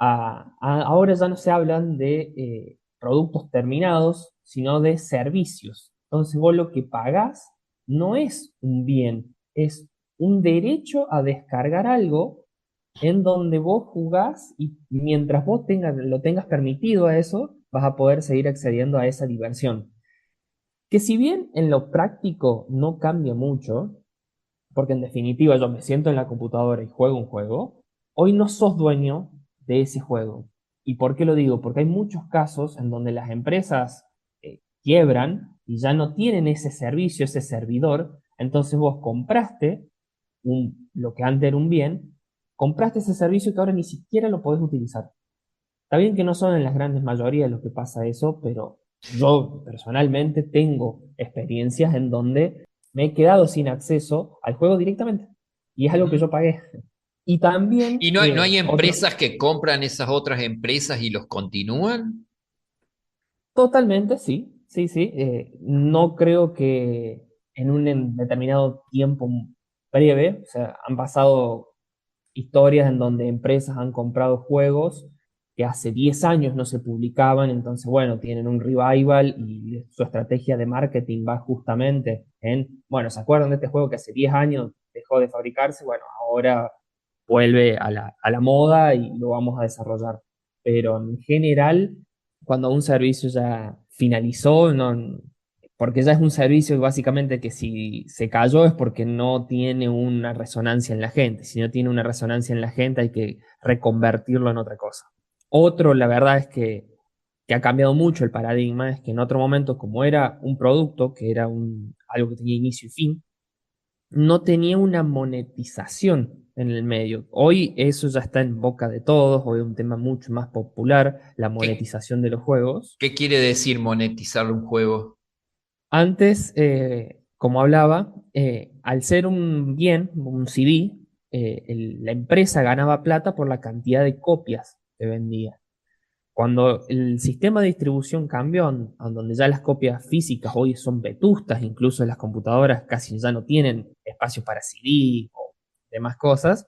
Ahora ya no se hablan de productos terminados, sino de servicios. Entonces vos lo que pagás no es un bien, es un derecho a descargar algo en donde vos jugás y mientras vos lo tengas permitido a eso, vas a poder seguir accediendo a esa diversión. Que si bien en lo práctico no cambia mucho, porque en definitiva yo me siento en la computadora y juego un juego, hoy no sos dueño de ese juego. ¿Y por qué lo digo? Porque hay muchos casos en donde las empresas quiebran y ya no tienen ese servicio, ese servidor, entonces vos compraste lo que antes era un bien, compraste ese servicio que ahora ni siquiera lo podés utilizar. Está bien que no son en las grandes mayorías lo que pasa eso, pero yo personalmente tengo experiencias en donde me he quedado sin acceso al juego directamente. Y es algo que Ujú. yo pagué. Y también, ¿Y no hay empresas que compran esas otras empresas y los continúan? totalmente, sí, sí, sí. No creo que en un determinado tiempo breve, o sea, han pasado historias en donde empresas han comprado juegos que hace 10 años no se publicaban, entonces, bueno, tienen un revival y su estrategia de marketing va justamente en, bueno, ¿se acuerdan de este juego que hace 10 años dejó de fabricarse? Bueno, ahora vuelve a la moda y lo vamos a desarrollar. Pero en general, cuando un servicio ya finalizó, no, porque ya es un servicio básicamente que si se cayó es porque no tiene una resonancia en la gente. Si no tiene una resonancia en la gente hay que reconvertirlo en otra cosa. Otro, la verdad es que ha cambiado mucho el paradigma, es que en otro momento, como era un producto, que era algo que tenía inicio y fin, no tenía una monetización en el medio. Hoy eso ya está en boca de todos, hoy es un tema mucho más popular, la ¿Qué, monetización de los juegos. qué quiere decir monetizar un juego? Antes, como hablaba, al ser un bien, un CD, la empresa ganaba plata por la cantidad de copias que vendía. Cuando el sistema de distribución cambió, en donde ya las copias físicas hoy son vetustas, incluso las computadoras casi ya no tienen espacio para CD o demás cosas,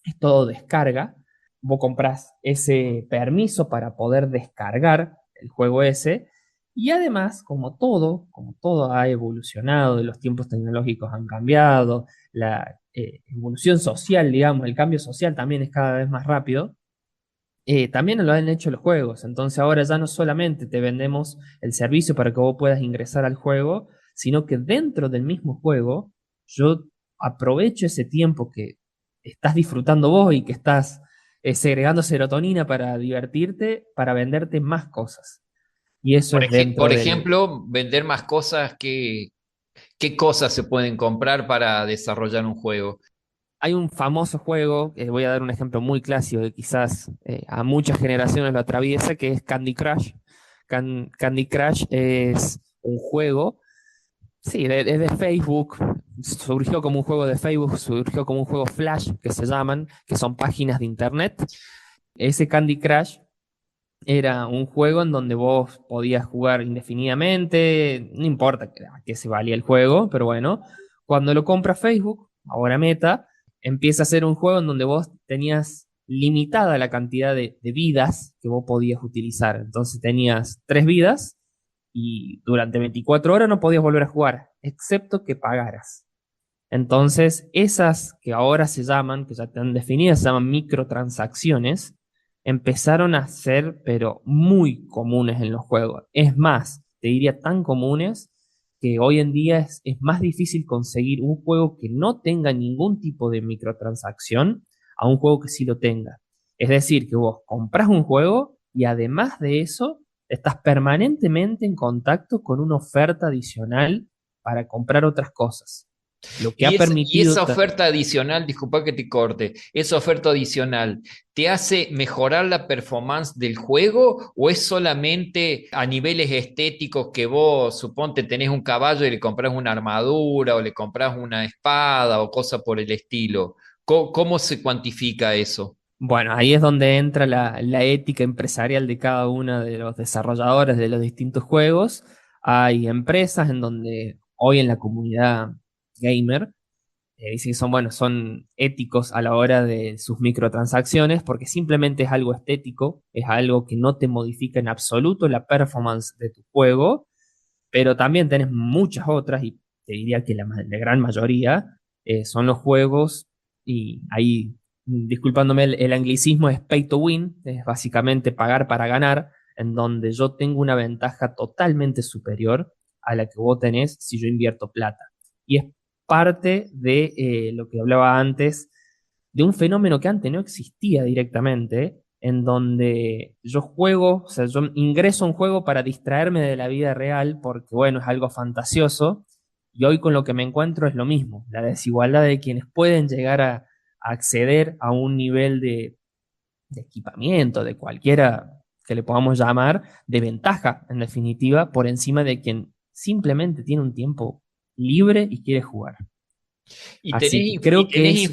es todo descarga. Vos comprás ese permiso para poder descargar el juego ese. Y además, como todo ha evolucionado, los tiempos tecnológicos han cambiado, la evolución social, digamos, el cambio social también es cada vez más rápido, también lo han hecho los juegos. Entonces ahora ya no solamente te vendemos el servicio para que vos puedas ingresar al juego, sino que dentro del mismo juego yo aprovecho ese tiempo que estás disfrutando vos y que estás segregando serotonina para divertirte, para venderte más cosas. Y eso es Por dentro del... ejemplo, vender más cosas, ¿qué cosas se pueden comprar para desarrollar un juego? Hay un famoso juego, voy a dar un ejemplo muy clásico que quizás a muchas generaciones lo atraviesa, que es Candy Crush. Candy Crush es un juego, sí, es de Facebook, surgió como un juego de Facebook, surgió como un juego Flash, que se llaman, que son páginas de internet. Ese Candy Crush era un juego en donde vos podías jugar indefinidamente, no importa a qué se valía el juego, pero bueno, cuando lo compra Facebook, ahora Meta, empieza a ser un juego en donde vos tenías limitada la cantidad de vidas que vos podías utilizar. Entonces tenías 3 vidas y durante 24 horas no podías volver a jugar, excepto que pagaras. Entonces, esas que ahora se llaman, que ya están definidas, se llaman microtransacciones, empezaron a ser, pero muy comunes en los juegos. Es más, te diría tan comunes que hoy en día es más difícil conseguir un juego que no tenga ningún tipo de microtransacción a un juego que sí lo tenga. Es decir, que vos compras un juego y además de eso, estás permanentemente en contacto con una oferta adicional para comprar otras cosas. Lo que ha Y permitido... esa oferta adicional, disculpa que te corte, esa oferta adicional, ¿te hace mejorar la performance del juego o es solamente a niveles estéticos que vos, suponte, tenés un caballo y le compras una armadura o le compras una espada o cosa por el estilo? ¿Cómo se cuantifica eso? Bueno, ahí es donde entra la ética empresarial de cada uno de los desarrolladores de los distintos juegos. Hay empresas en donde hoy en la comunidad gamer dice que son, bueno, son éticos a la hora de sus microtransacciones porque simplemente es algo estético, es algo que no te modifica en absoluto la performance de tu juego, pero también tenés muchas otras, y te diría que la gran mayoría son los juegos, y ahí, disculpándome el anglicismo, es pay to win, es básicamente pagar para ganar, en donde yo tengo una ventaja totalmente superior a la que vos tenés si yo invierto plata. Y es parte de lo que hablaba antes, de un fenómeno que antes no existía directamente, en donde yo juego, o sea, yo ingreso a un juego para distraerme de la vida real, porque bueno, es algo fantasioso, y hoy con lo que me encuentro es lo mismo, la desigualdad de quienes pueden llegar a acceder a un nivel de equipamiento, de cualquiera que le podamos llamar, de ventaja, en definitiva, por encima de quien simplemente tiene un tiempo libre y quiere jugar. Así que creo que es...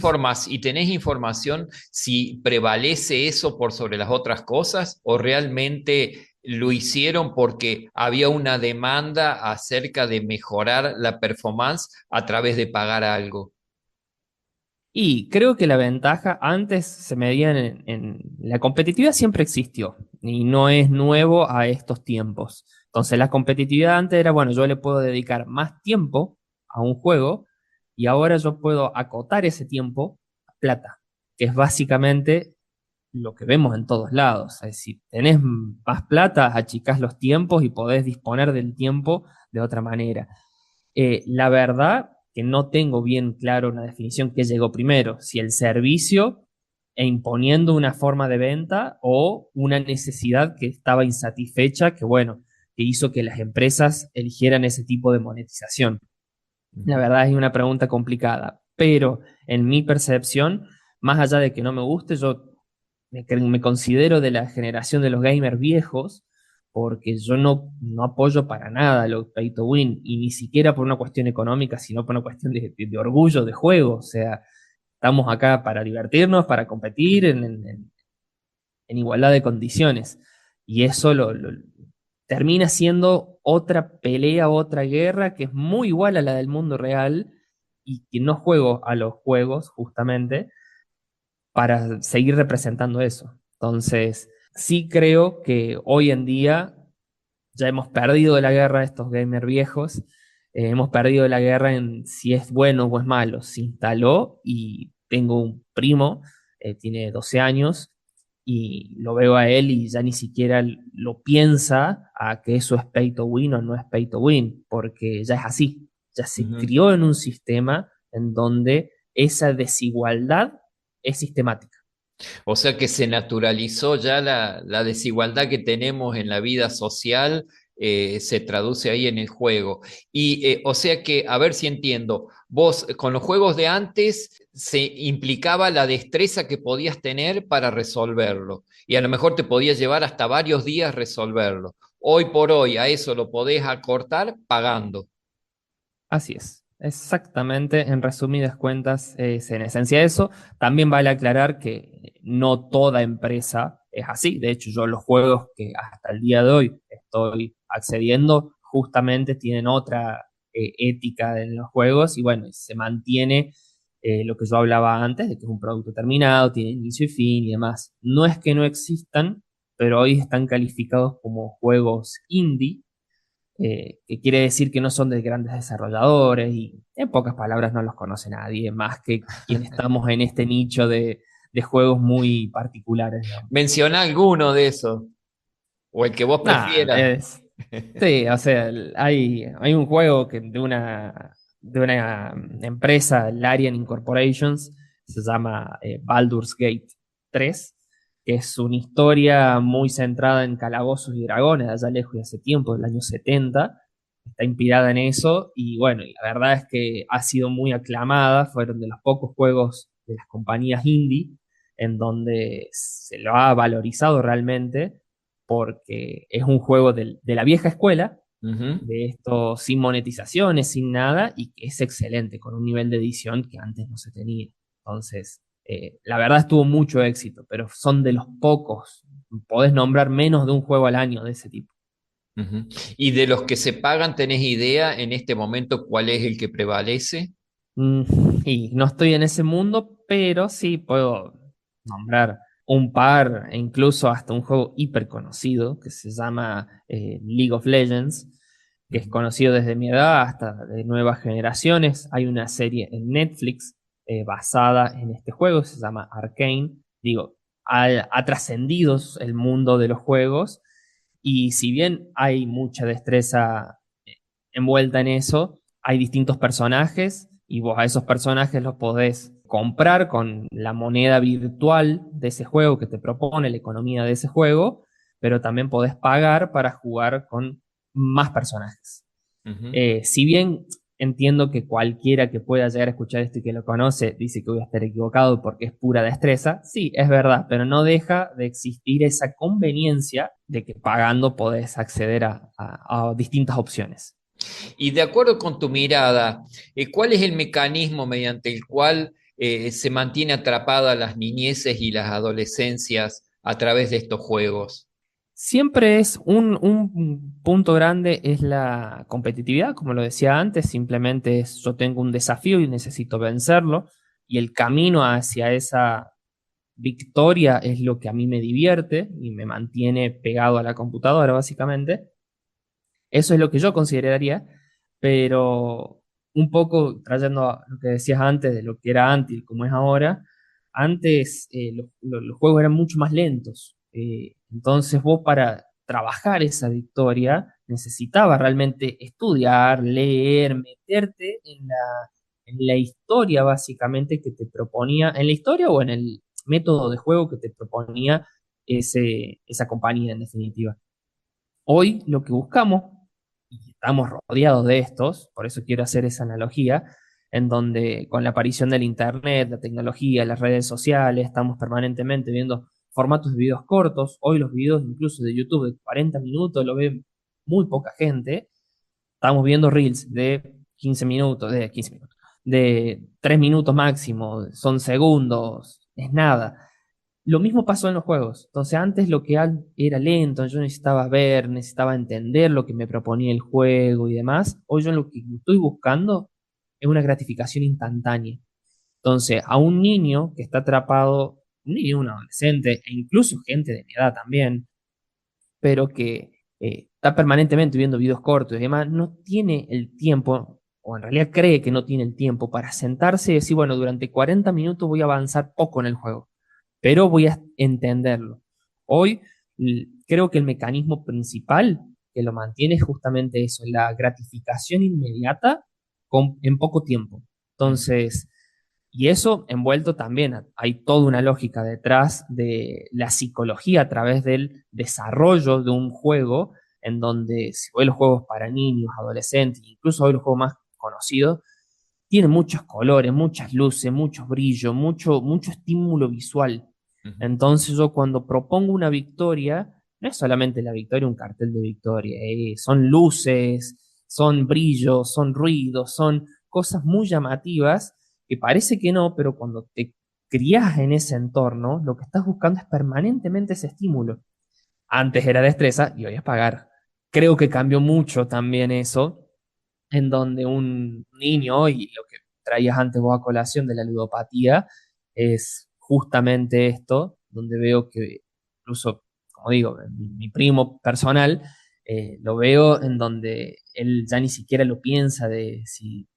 Y tenés información si prevalece eso por sobre las otras cosas o realmente lo hicieron porque había una demanda acerca de mejorar la performance a través de pagar algo. Y creo que la ventaja antes se medía la competitividad siempre existió y no es nuevo a estos tiempos. Entonces la competitividad antes era, bueno, yo le puedo dedicar más tiempo a un juego y ahora yo puedo acotar ese tiempo a plata, que es básicamente lo que vemos en todos lados. Es decir, tenés más plata, achicás los tiempos y podés disponer del tiempo de otra manera. La verdad que no tengo bien claro una definición que llegó primero, si el servicio e imponiendo una forma de venta o una necesidad que estaba insatisfecha, que bueno, que hizo que las empresas eligieran ese tipo de monetización. La verdad es una pregunta complicada, pero en mi percepción, más allá de que no me guste, yo me considero de la generación de los gamers viejos, porque yo no apoyo para nada lo pay to win, y ni siquiera por una cuestión económica, sino por una cuestión de orgullo de juego. O sea, estamos acá para divertirnos, para competir en igualdad de condiciones. Y eso termina siendo otra pelea, otra guerra que es muy igual a la del mundo real y que no juego a los juegos justamente para seguir representando eso. Entonces, sí creo que hoy en día ya hemos perdido la guerra de estos gamers viejos, hemos perdido la guerra en si es bueno o es malo. Se instaló y tengo un primo, tiene 12 años, y lo veo a él y ya ni siquiera lo piensa a que eso es pay to win o no es pay to win, porque ya es así, ya se crió en un sistema en donde esa desigualdad es sistemática. O sea que se naturalizó ya la desigualdad que tenemos en la vida social, se traduce ahí en el juego. Y o sea que, a ver si entiendo, vos con los juegos de antes se implicaba la destreza que podías tener para resolverlo. Y a lo mejor te podía llevar hasta varios días resolverlo. Hoy por hoy a eso lo podés acortar pagando. Así es, exactamente, en resumidas cuentas es en esencia eso. También vale aclarar que no toda empresa es así. De hecho, yo los juegos que hasta el día de hoy estoy accediendo justamente tienen otra ética en los juegos, y bueno, se mantiene lo que yo hablaba antes, de que es un producto terminado, tiene inicio y fin y demás. No es que no existan, pero hoy están calificados como juegos indie, que quiere decir que no son de grandes desarrolladores y en pocas palabras no los conoce nadie, más que quien estamos en este nicho de juegos muy particulares, digamos. Menciona alguno de esos, o el que vos Nah, prefieras. sí, o sea, hay un juego de una empresa, Larian Incorporations, se llama Baldur's Gate 3, que es una historia muy centrada en calabozos y dragones, allá lejos de hace tiempo, del año 70. Está inspirada en eso, y bueno, y la verdad es que ha sido muy aclamada, fueron de los pocos juegos de las compañías indie en donde se lo ha valorizado realmente, porque es un juego de la vieja escuela, Ujú. de esto sin monetizaciones, sin nada, y que es excelente, con un nivel de edición que antes no se tenía. Entonces, la verdad estuvo mucho éxito, pero son de los pocos. Podés nombrar menos de un juego al año de ese tipo. Ujú. Y de los que se pagan, ¿tenés idea en este momento cuál es el que prevalece? Mm, y no estoy en ese mundo, pero sí puedo nombrar un par, e incluso hasta un juego hiper conocido que se llama League of Legends, que es conocido desde mi edad hasta de nuevas generaciones. Hay una serie en Netflix basada en este juego, se llama Arcane. Digo, ha trascendido el mundo de los juegos y si bien hay mucha destreza envuelta en eso, hay distintos personajes y vos a esos personajes los podés comprar con la moneda virtual de ese juego que te propone la economía de ese juego, pero también podés pagar para jugar con más personajes. Ujú. Si bien entiendo que cualquiera que pueda llegar a escuchar esto y que lo conoce dice que voy a estar equivocado porque es pura destreza, sí, es verdad, pero no deja de existir esa conveniencia de que pagando podés acceder a distintas opciones. Y de acuerdo con tu mirada, ¿cuál es el mecanismo mediante el cual se mantiene atrapada las niñeces y las adolescencias a través de estos juegos? Siempre es un punto grande, es la competitividad, como lo decía antes, simplemente es yo tengo un desafío y necesito vencerlo, y el camino hacia esa victoria es lo que a mí me divierte y me mantiene pegado a la computadora, básicamente. Eso es lo que yo consideraría, pero un poco trayendo a lo que decías antes de lo que era antes y cómo es ahora, antes los juegos eran mucho más lentos. Entonces vos para trabajar esa victoria necesitabas realmente estudiar, leer, meterte en la historia básicamente que te proponía, en la historia o en el método de juego que te proponía esa compañía en definitiva. Hoy lo que buscamos, y estamos rodeados de estos, por eso quiero hacer esa analogía, en donde con la aparición del Internet, la tecnología, las redes sociales, estamos permanentemente viendo formatos de videos cortos. Hoy los videos incluso de YouTube de 40 minutos lo ve muy poca gente. Estamos viendo reels de 15 minutos, de 3 minutos máximo, son segundos, es nada. Lo mismo pasó en los juegos. Entonces, antes lo que era lento, yo necesitaba ver, necesitaba entender lo que me proponía el juego y demás. Hoy yo lo que estoy buscando es una gratificación instantánea. Entonces, a un niño que está atrapado, un niño, un adolescente, e incluso gente de mi edad también, pero que está permanentemente viendo videos cortos y demás, no tiene el tiempo, o en realidad cree que no tiene el tiempo para sentarse y decir, bueno, durante 40 minutos voy a avanzar poco en el juego, pero voy a entenderlo. Hoy creo que el mecanismo principal que lo mantiene es justamente eso, la gratificación inmediata en poco tiempo. Entonces, y eso envuelto también, hay toda una lógica detrás de la psicología a través del desarrollo de un juego, en donde si hoy los juegos para niños, adolescentes, incluso hoy los juegos más conocidos, tienen muchos colores, muchas luces, mucho brillo, mucho estímulo visual. Ujú. Entonces yo cuando propongo una victoria, no es solamente la victoria, un cartel de victoria, son luces, son brillos, son ruidos, son cosas muy llamativas que parece que no, pero cuando te criás en ese entorno, lo que estás buscando es permanentemente ese estímulo. Antes era destreza y hoy es pagar. Creo que cambió mucho también eso, en donde un niño, y lo que traías antes vos a colación de la ludopatía, es justamente esto, donde veo que incluso, como digo, mi primo personal, lo veo en donde él ya ni siquiera lo piensa de si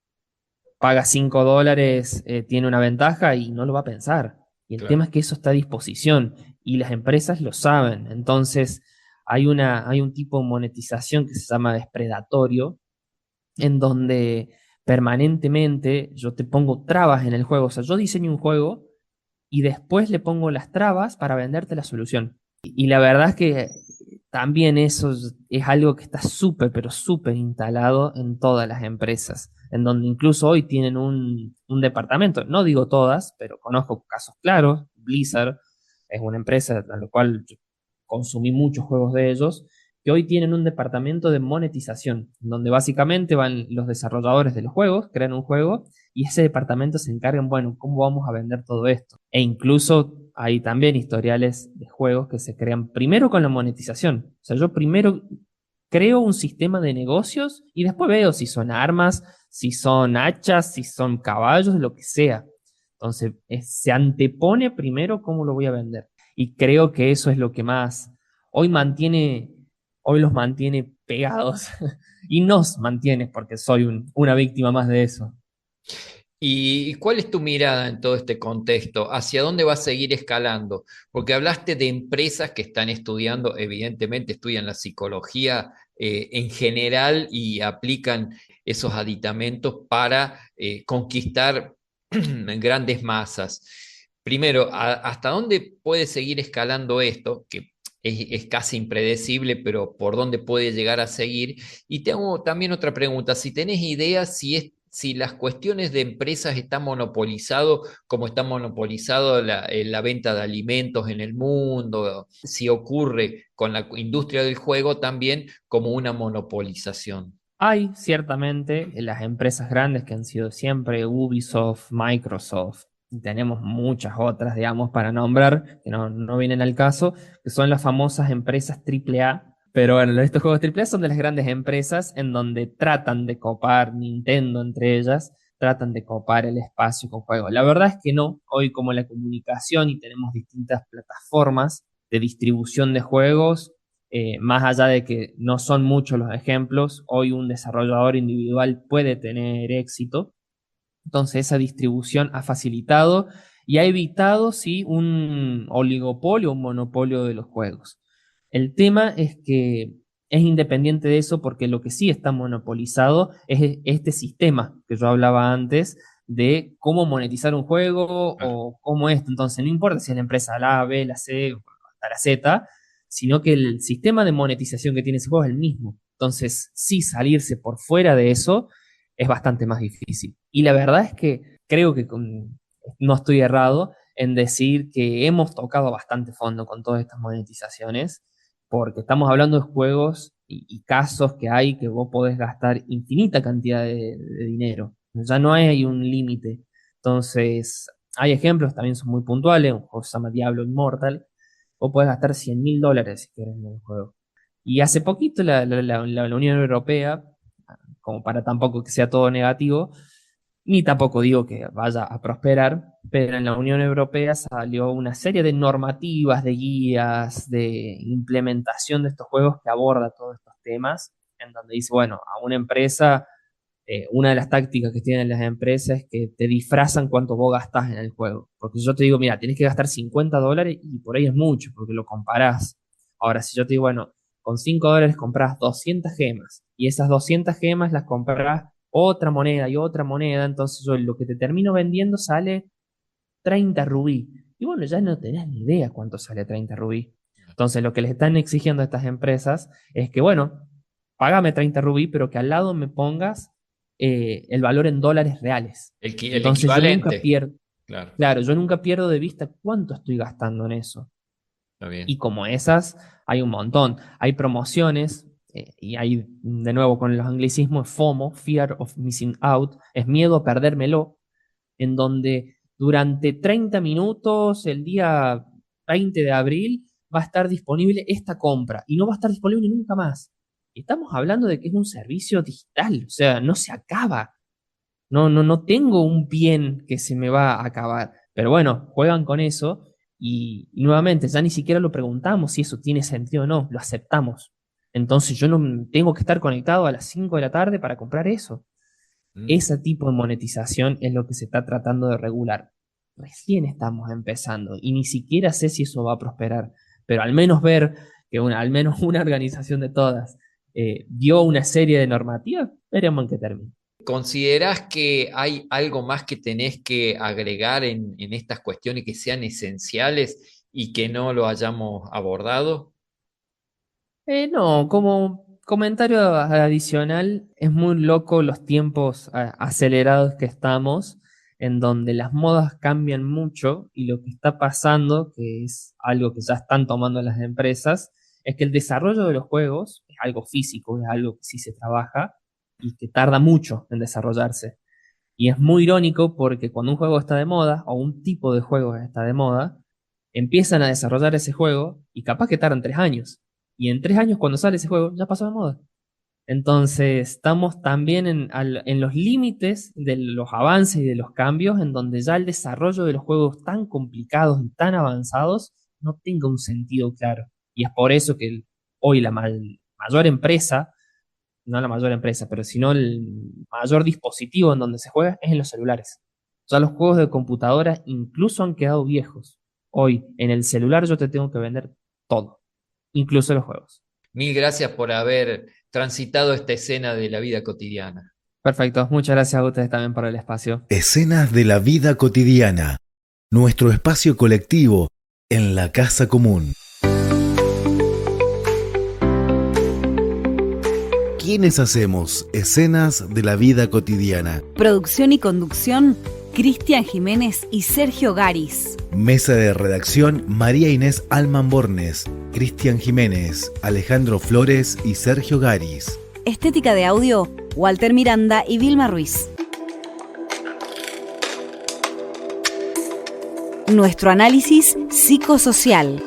paga $5, tiene una ventaja y no lo va a pensar. Y el Claro. tema es que eso está a disposición y las empresas lo saben. Entonces, hay un tipo de monetización que se llama depredatorio, en donde permanentemente yo te pongo trabas en el juego. O sea, yo diseño un juego y después le pongo las trabas para venderte la solución. Y la verdad es que también eso es algo que está súper, pero súper instalado en todas las empresas, en donde incluso hoy tienen un departamento, no digo todas, pero conozco casos claros. Blizzard es una empresa a la cual yo consumí muchos juegos de ellos, que hoy tienen un departamento de monetización, donde básicamente van los desarrolladores de los juegos, crean un juego y ese departamento se encarga en, bueno, ¿cómo vamos a vender todo esto? E incluso hay también historiales de juegos que se crean primero con la monetización. O sea, yo primero creo un sistema de negocios y después veo si son armas, si son hachas, si son caballos, lo que sea. Entonces, se antepone primero cómo lo voy a vender. Y creo que eso es lo que más hoy mantiene, hoy los mantiene pegados y nos mantiene, porque soy una víctima más de eso. ¿Y cuál es tu mirada en todo este contexto? ¿Hacia dónde va a seguir escalando? Porque hablaste de empresas que están estudiando, evidentemente estudian la psicología en general y aplican esos aditamentos para conquistar grandes masas. Primero, ¿hasta dónde puede seguir escalando esto? Que es casi impredecible, pero ¿por dónde puede llegar a seguir? Y te hago también otra pregunta, si tenés idea si las cuestiones de empresas están monopolizado como está monopolizado la venta de alimentos en el mundo, si ocurre con la industria del juego también como una monopolización. Hay ciertamente las empresas grandes que han sido siempre Ubisoft, Microsoft, y tenemos muchas otras, digamos, para nombrar, que no vienen al caso, que son las famosas empresas AAA. Pero bueno, estos juegos AAA son de las grandes empresas en donde tratan de copar, Nintendo entre ellas, tratan de copar el espacio con juegos. La verdad es que no, hoy como la comunicación y tenemos distintas plataformas de distribución de juegos, más allá de que no son muchos los ejemplos, hoy un desarrollador individual puede tener éxito. Entonces esa distribución ha facilitado y ha evitado, sí, un oligopolio, un monopolio de los juegos. El tema es que es independiente de eso porque lo que sí está monopolizado es este sistema que yo hablaba antes de cómo monetizar un juego Claro. o cómo esto. Entonces no importa si es la empresa la A, B, la C, hasta la Z, sino que el sistema de monetización que tiene ese juego es el mismo. Entonces, sí, salirse por fuera de eso es bastante más difícil. Y la verdad es que creo que no estoy errado en decir que hemos tocado bastante fondo con todas estas monetizaciones, porque estamos hablando de juegos y casos que hay que vos podés gastar infinita cantidad de dinero. Ya no hay un límite. Entonces, hay ejemplos, también son muy puntuales. Un juego que se llama Diablo Immortal. Vos podés gastar $100.000 si querés en el juego. Y hace poquito la Unión Europea, como para tampoco que sea todo negativo, ni tampoco digo que vaya a prosperar, pero en la Unión Europea salió una serie de normativas, de guías, de implementación de estos juegos que aborda todos estos temas, en donde dice, bueno, a una empresa, una de las tácticas que tienen las empresas es que te disfrazan cuánto vos gastás en el juego. Porque yo te digo, mira, tienes que gastar $50 y por ahí es mucho, porque lo comparás. Ahora, si yo te digo, bueno, con $5 compras 200 gemas y esas 200 gemas las compras otra moneda y otra moneda, entonces yo lo que te termino vendiendo sale 30 rubí. Y bueno, ya no tenés ni idea cuánto sale 30 rubí. Entonces lo que les están exigiendo a estas empresas es que, bueno, págame 30 rubí, pero que al lado me pongas el valor en dólares reales. El Entonces yo nunca equivalente. pierdo, Claro, claro, yo nunca pierdo de vista cuánto estoy gastando en eso. está bien. Y como esas, hay un montón. Hay promociones, y hay, de nuevo, con los anglicismos, FOMO, Fear of Missing Out, es miedo a perdérmelo, en donde durante 30 minutos, el día 20 de abril, va a estar disponible esta compra y no va a estar disponible nunca más. Y estamos hablando de que es un servicio digital, o sea, no se acaba. No tengo un bien que se me va a acabar. Pero bueno, juegan con eso y nuevamente ya ni siquiera lo preguntamos si eso tiene sentido o no, lo aceptamos. Entonces yo no tengo que estar conectado a las 5 de la tarde para comprar eso. Mm. Ese tipo de monetización es lo que se está tratando de regular. Recién estamos empezando y ni siquiera sé si eso va a prosperar, pero al menos ver que al menos una organización de todas dio una serie de normativas, veremos en qué termina. ¿Considerás que hay algo más que tenés que agregar en estas cuestiones que sean esenciales y que no lo hayamos abordado? No, como comentario adicional, es muy loco los tiempos acelerados que estamos, en donde las modas cambian mucho y lo que está pasando, que es algo que ya están tomando las empresas, es que el desarrollo de los juegos es algo físico, es algo que sí se trabaja y que tarda mucho en desarrollarse. Y es muy irónico porque cuando un juego está de moda o un tipo de juego está de moda, empiezan a desarrollar ese juego y capaz que tardan 3 años. Y en 3 años cuando sale ese juego ya pasó de moda. Entonces, estamos también en los límites de los avances y de los cambios, en donde ya el desarrollo de los juegos tan complicados y tan avanzados no tenga un sentido claro. Y es por eso que hoy la mayor empresa, no la mayor empresa, pero sino el mayor dispositivo en donde se juega es en los celulares. Ya los juegos de computadora incluso han quedado viejos. Hoy, en el celular yo te tengo que vender todo, incluso los juegos. Mil gracias por haber transitado esta escena de la vida cotidiana. Perfecto, muchas gracias a ustedes también por el espacio. Escenas de la vida cotidiana. Nuestro espacio colectivo en la casa común. ¿Quiénes hacemos escenas de la vida cotidiana? Producción y conducción, Cristian Jiménez y Sergio Garis. Mesa de redacción, María Inés Alman Bornes, Cristian Jiménez, Alejandro Flores y Sergio Garis. Estética de audio, Walter Miranda y Vilma Ruiz. Nuestro análisis psicosocial.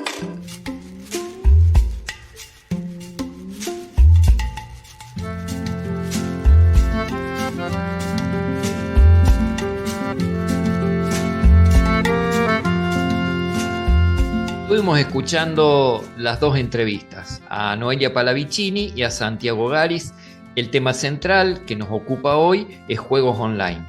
Estuvimos escuchando las dos entrevistas, a Noelia Pallavicini y a Santiago Garis. El tema central que nos ocupa hoy es juegos online.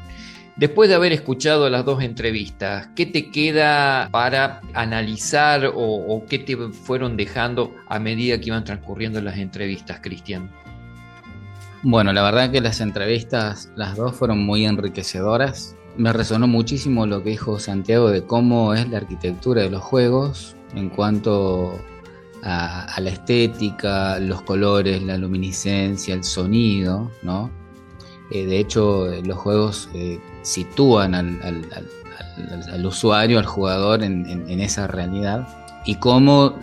Después de haber escuchado las dos entrevistas, ¿qué te queda para analizar o qué te fueron dejando a medida que iban transcurriendo las entrevistas, Cristian? Bueno, la verdad que las entrevistas, las dos, fueron muy enriquecedoras. Me resonó muchísimo lo que dijo Santiago de cómo es la arquitectura de los juegos en cuanto a la estética, los colores, la luminiscencia, el sonido, ¿no? De hecho, los juegos sitúan al usuario, al jugador en esa realidad, y cómo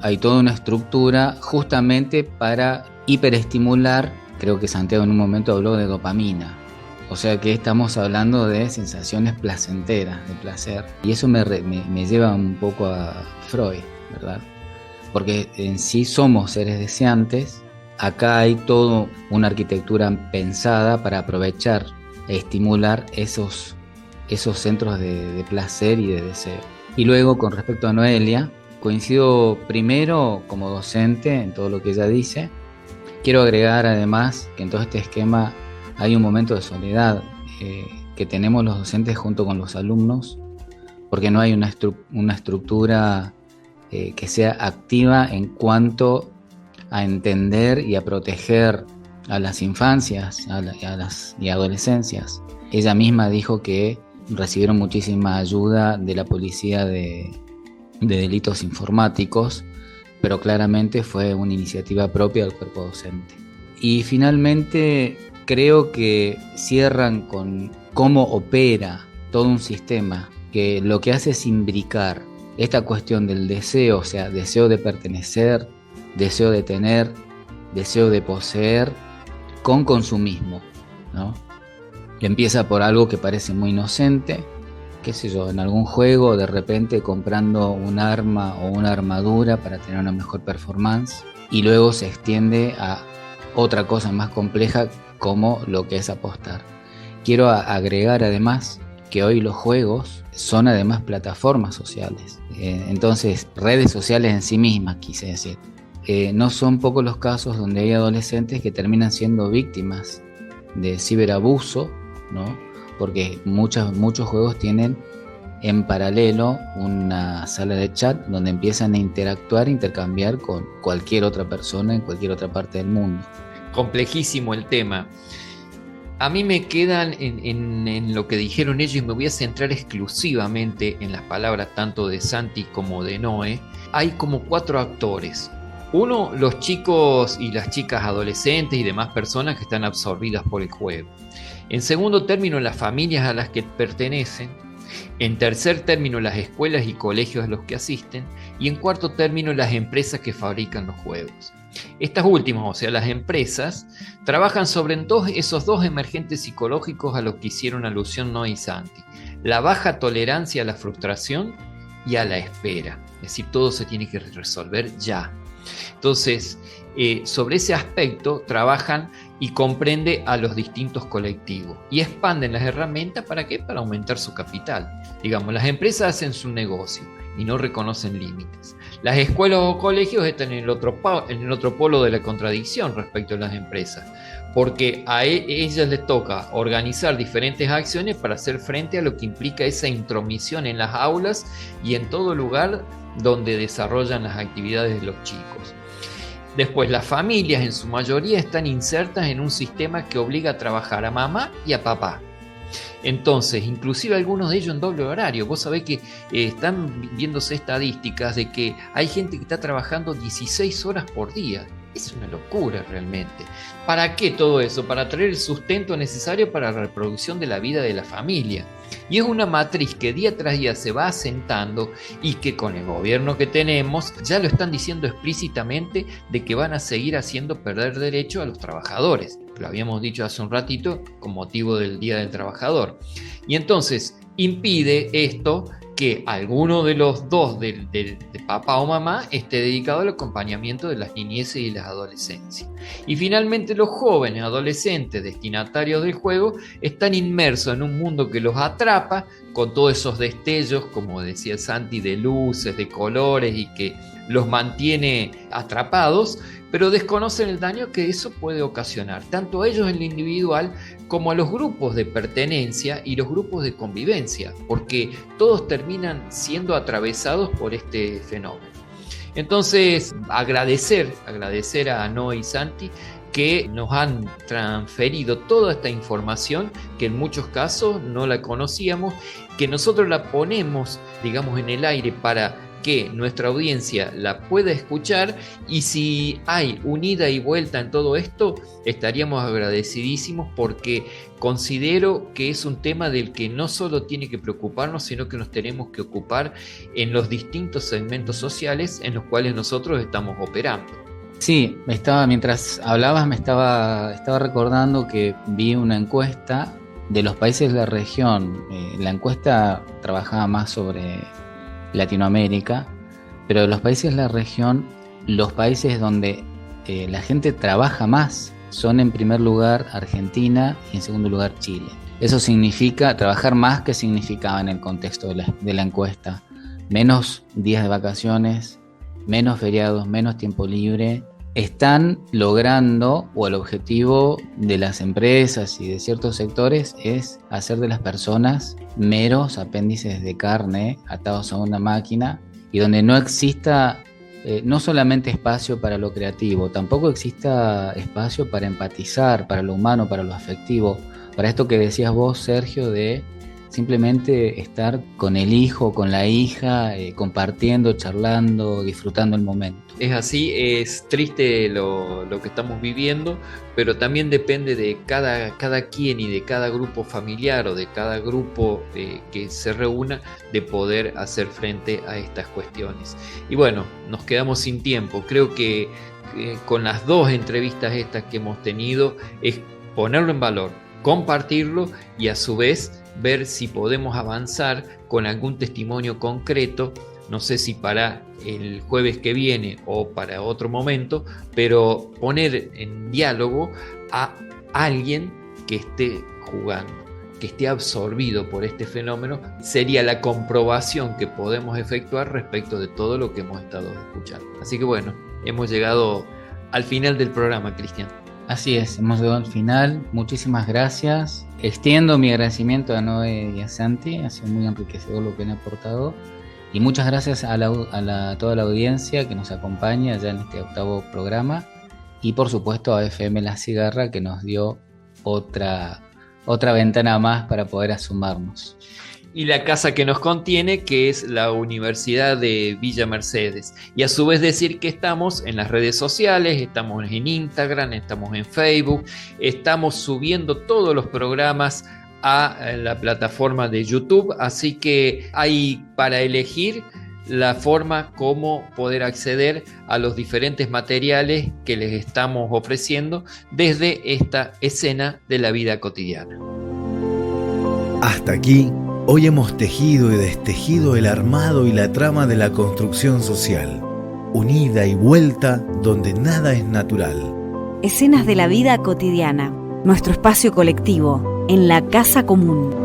hay toda una estructura justamente para hiperestimular. Creo que Santiago en un momento habló de dopamina. O sea que estamos hablando de sensaciones placenteras, de placer. Y eso me lleva un poco a Freud, ¿verdad? Porque en sí somos seres deseantes. Acá hay toda una arquitectura pensada para aprovechar e estimular esos centros de placer y de deseo. Y luego, con respecto a Noelia, coincido primero como docente en todo lo que ella dice. Quiero agregar además que en todo este esquema hay un momento de soledad que tenemos los docentes junto con los alumnos, porque no hay una estructura que sea activa en cuanto a entender y a proteger a las infancias y adolescencias. Ella misma dijo que recibieron muchísima ayuda de la policía de delitos informáticos, pero claramente fue una iniciativa propia del cuerpo docente. Y finalmente creo que cierran con cómo opera todo un sistema que lo que hace es imbricar esta cuestión del deseo, o sea, deseo de pertenecer, deseo de tener, deseo de poseer, con consumismo, ¿no? Empieza por algo que parece muy inocente, qué sé yo, en algún juego de repente comprando un arma o una armadura para tener una mejor performance, y luego se extiende a otra cosa más compleja como lo que es apostar. Quiero agregar además que hoy los juegos son además plataformas sociales, entonces redes sociales en sí mismas, quise decir. No son pocos los casos donde hay adolescentes que terminan siendo víctimas de ciberabuso, ¿no? Porque muchos juegos tienen en paralelo una sala de chat donde empiezan a interactuar, intercambiar con cualquier otra persona en cualquier otra parte del mundo. Complejísimo el tema. A mí me quedan en lo que dijeron ellos, y me voy a centrar exclusivamente en las palabras tanto de Santi como de Noé. Hay como 4 actores. Uno, los chicos y las chicas adolescentes y demás personas que están absorbidas por el juego. En segundo término, las familias a las que pertenecen. En tercer término, las escuelas y colegios a los que asisten. Y en cuarto término, las empresas que fabrican los juegos. Estas últimas, o sea, las empresas, trabajan sobre esos dos emergentes psicológicos a los que hicieron alusión Noé y Santi. La baja tolerancia a la frustración y a la espera. Es decir, todo se tiene que resolver ya. Entonces, sobre ese aspecto trabajan y comprende a los distintos colectivos y expanden las herramientas. ¿Para qué? Para aumentar su capital. Digamos, las empresas hacen su negocio y no reconocen límites. Las escuelas o colegios están en el otro polo de la contradicción respecto a las empresas, porque a ellas les toca organizar diferentes acciones para hacer frente a lo que implica esa intromisión en las aulas y en todo lugar donde desarrollan las actividades de los chicos. Después, las familias en su mayoría están insertas en un sistema que obliga a trabajar a mamá y a papá. Entonces, inclusive algunos de ellos en doble horario. Vos sabés que están viéndose estadísticas de que hay gente que está trabajando 16 horas por día. Es una locura realmente. ¿Para qué todo eso? Para traer el sustento necesario para la reproducción de la vida de la familia. Y es una matriz que día tras día se va asentando y que con el gobierno que tenemos ya lo están diciendo explícitamente de que van a seguir haciendo perder derecho a los trabajadores. Lo habíamos dicho hace un ratito con motivo del Día del Trabajador. Y entonces impide esto que alguno de los dos, de papá o mamá, esté dedicado al acompañamiento de las niñeces y las adolescencias. Y finalmente los jóvenes adolescentes destinatarios del juego están inmersos en un mundo que los atrapa con todos esos destellos, como decía Santi, de luces, de colores y que los mantiene atrapados, pero desconocen el daño que eso puede ocasionar, tanto a ellos en lo individual como a los grupos de pertenencia y los grupos de convivencia, porque todos terminan siendo atravesados por este fenómeno. Entonces, agradecer a Noé y Santi que nos han transferido toda esta información que en muchos casos no la conocíamos, que nosotros la ponemos, digamos, en el aire para que nuestra audiencia la pueda escuchar, y si hay un ida y vuelta en todo esto, estaríamos agradecidísimos, porque considero que es un tema del que no solo tiene que preocuparnos, sino que nos tenemos que ocupar en los distintos segmentos sociales en los cuales nosotros estamos operando. Sí, mientras hablabas me estaba recordando que vi una encuesta de los países de la región. La encuesta trabajaba más sobre Latinoamérica, pero de los países de la región, los países donde la gente trabaja más son en primer lugar Argentina y en segundo lugar Chile. Eso significa trabajar más. ¿Qué significaba en el contexto de la encuesta? Menos días de vacaciones, menos feriados, menos tiempo libre. Están logrando, o el objetivo de las empresas y de ciertos sectores es hacer de las personas meros apéndices de carne atados a una máquina, y donde no exista no solamente espacio para lo creativo, tampoco exista espacio para empatizar, para lo humano, para lo afectivo, para esto que decías vos, Sergio, de simplemente estar con el hijo, con la hija, compartiendo, charlando, disfrutando el momento. Es así, es triste lo que estamos viviendo, pero también depende de cada quien y de cada grupo familiar o de cada grupo que se reúna, de poder hacer frente a estas cuestiones. Y bueno, nos quedamos sin tiempo. Creo que con las dos entrevistas estas que hemos tenido es ponerlo en valor, compartirlo y a su vez ver si podemos avanzar con algún testimonio concreto, no sé si para el jueves que viene o para otro momento, pero poner en diálogo a alguien que esté jugando, que esté absorbido por este fenómeno. Sería la comprobación que podemos efectuar respecto de todo lo que hemos estado escuchando. Así que bueno, hemos llegado al final del programa, Cristian. Así es, hemos llegado al final. Muchísimas gracias. Extiendo mi agradecimiento a Noé y a Santi. Ha sido muy enriquecedor lo que han aportado. Y muchas gracias a toda la audiencia que nos acompaña ya en este octavo programa. Y por supuesto a FM La Cigarra, que nos dio otra ventana más para poder asomarnos. Y la casa que nos contiene, que es la Universidad de Villa Mercedes. Y a su vez decir que estamos en las redes sociales, estamos en Instagram, estamos en Facebook, estamos subiendo todos los programas a la plataforma de YouTube, así que hay para elegir la forma como poder acceder a los diferentes materiales que les estamos ofreciendo desde esta escena de la vida cotidiana. Hasta aquí, hoy hemos tejido y destejido el armado y la trama de la construcción social. un ida y vuelta donde nada es natural. Escenas de la vida cotidiana, nuestro espacio colectivo, en la casa común.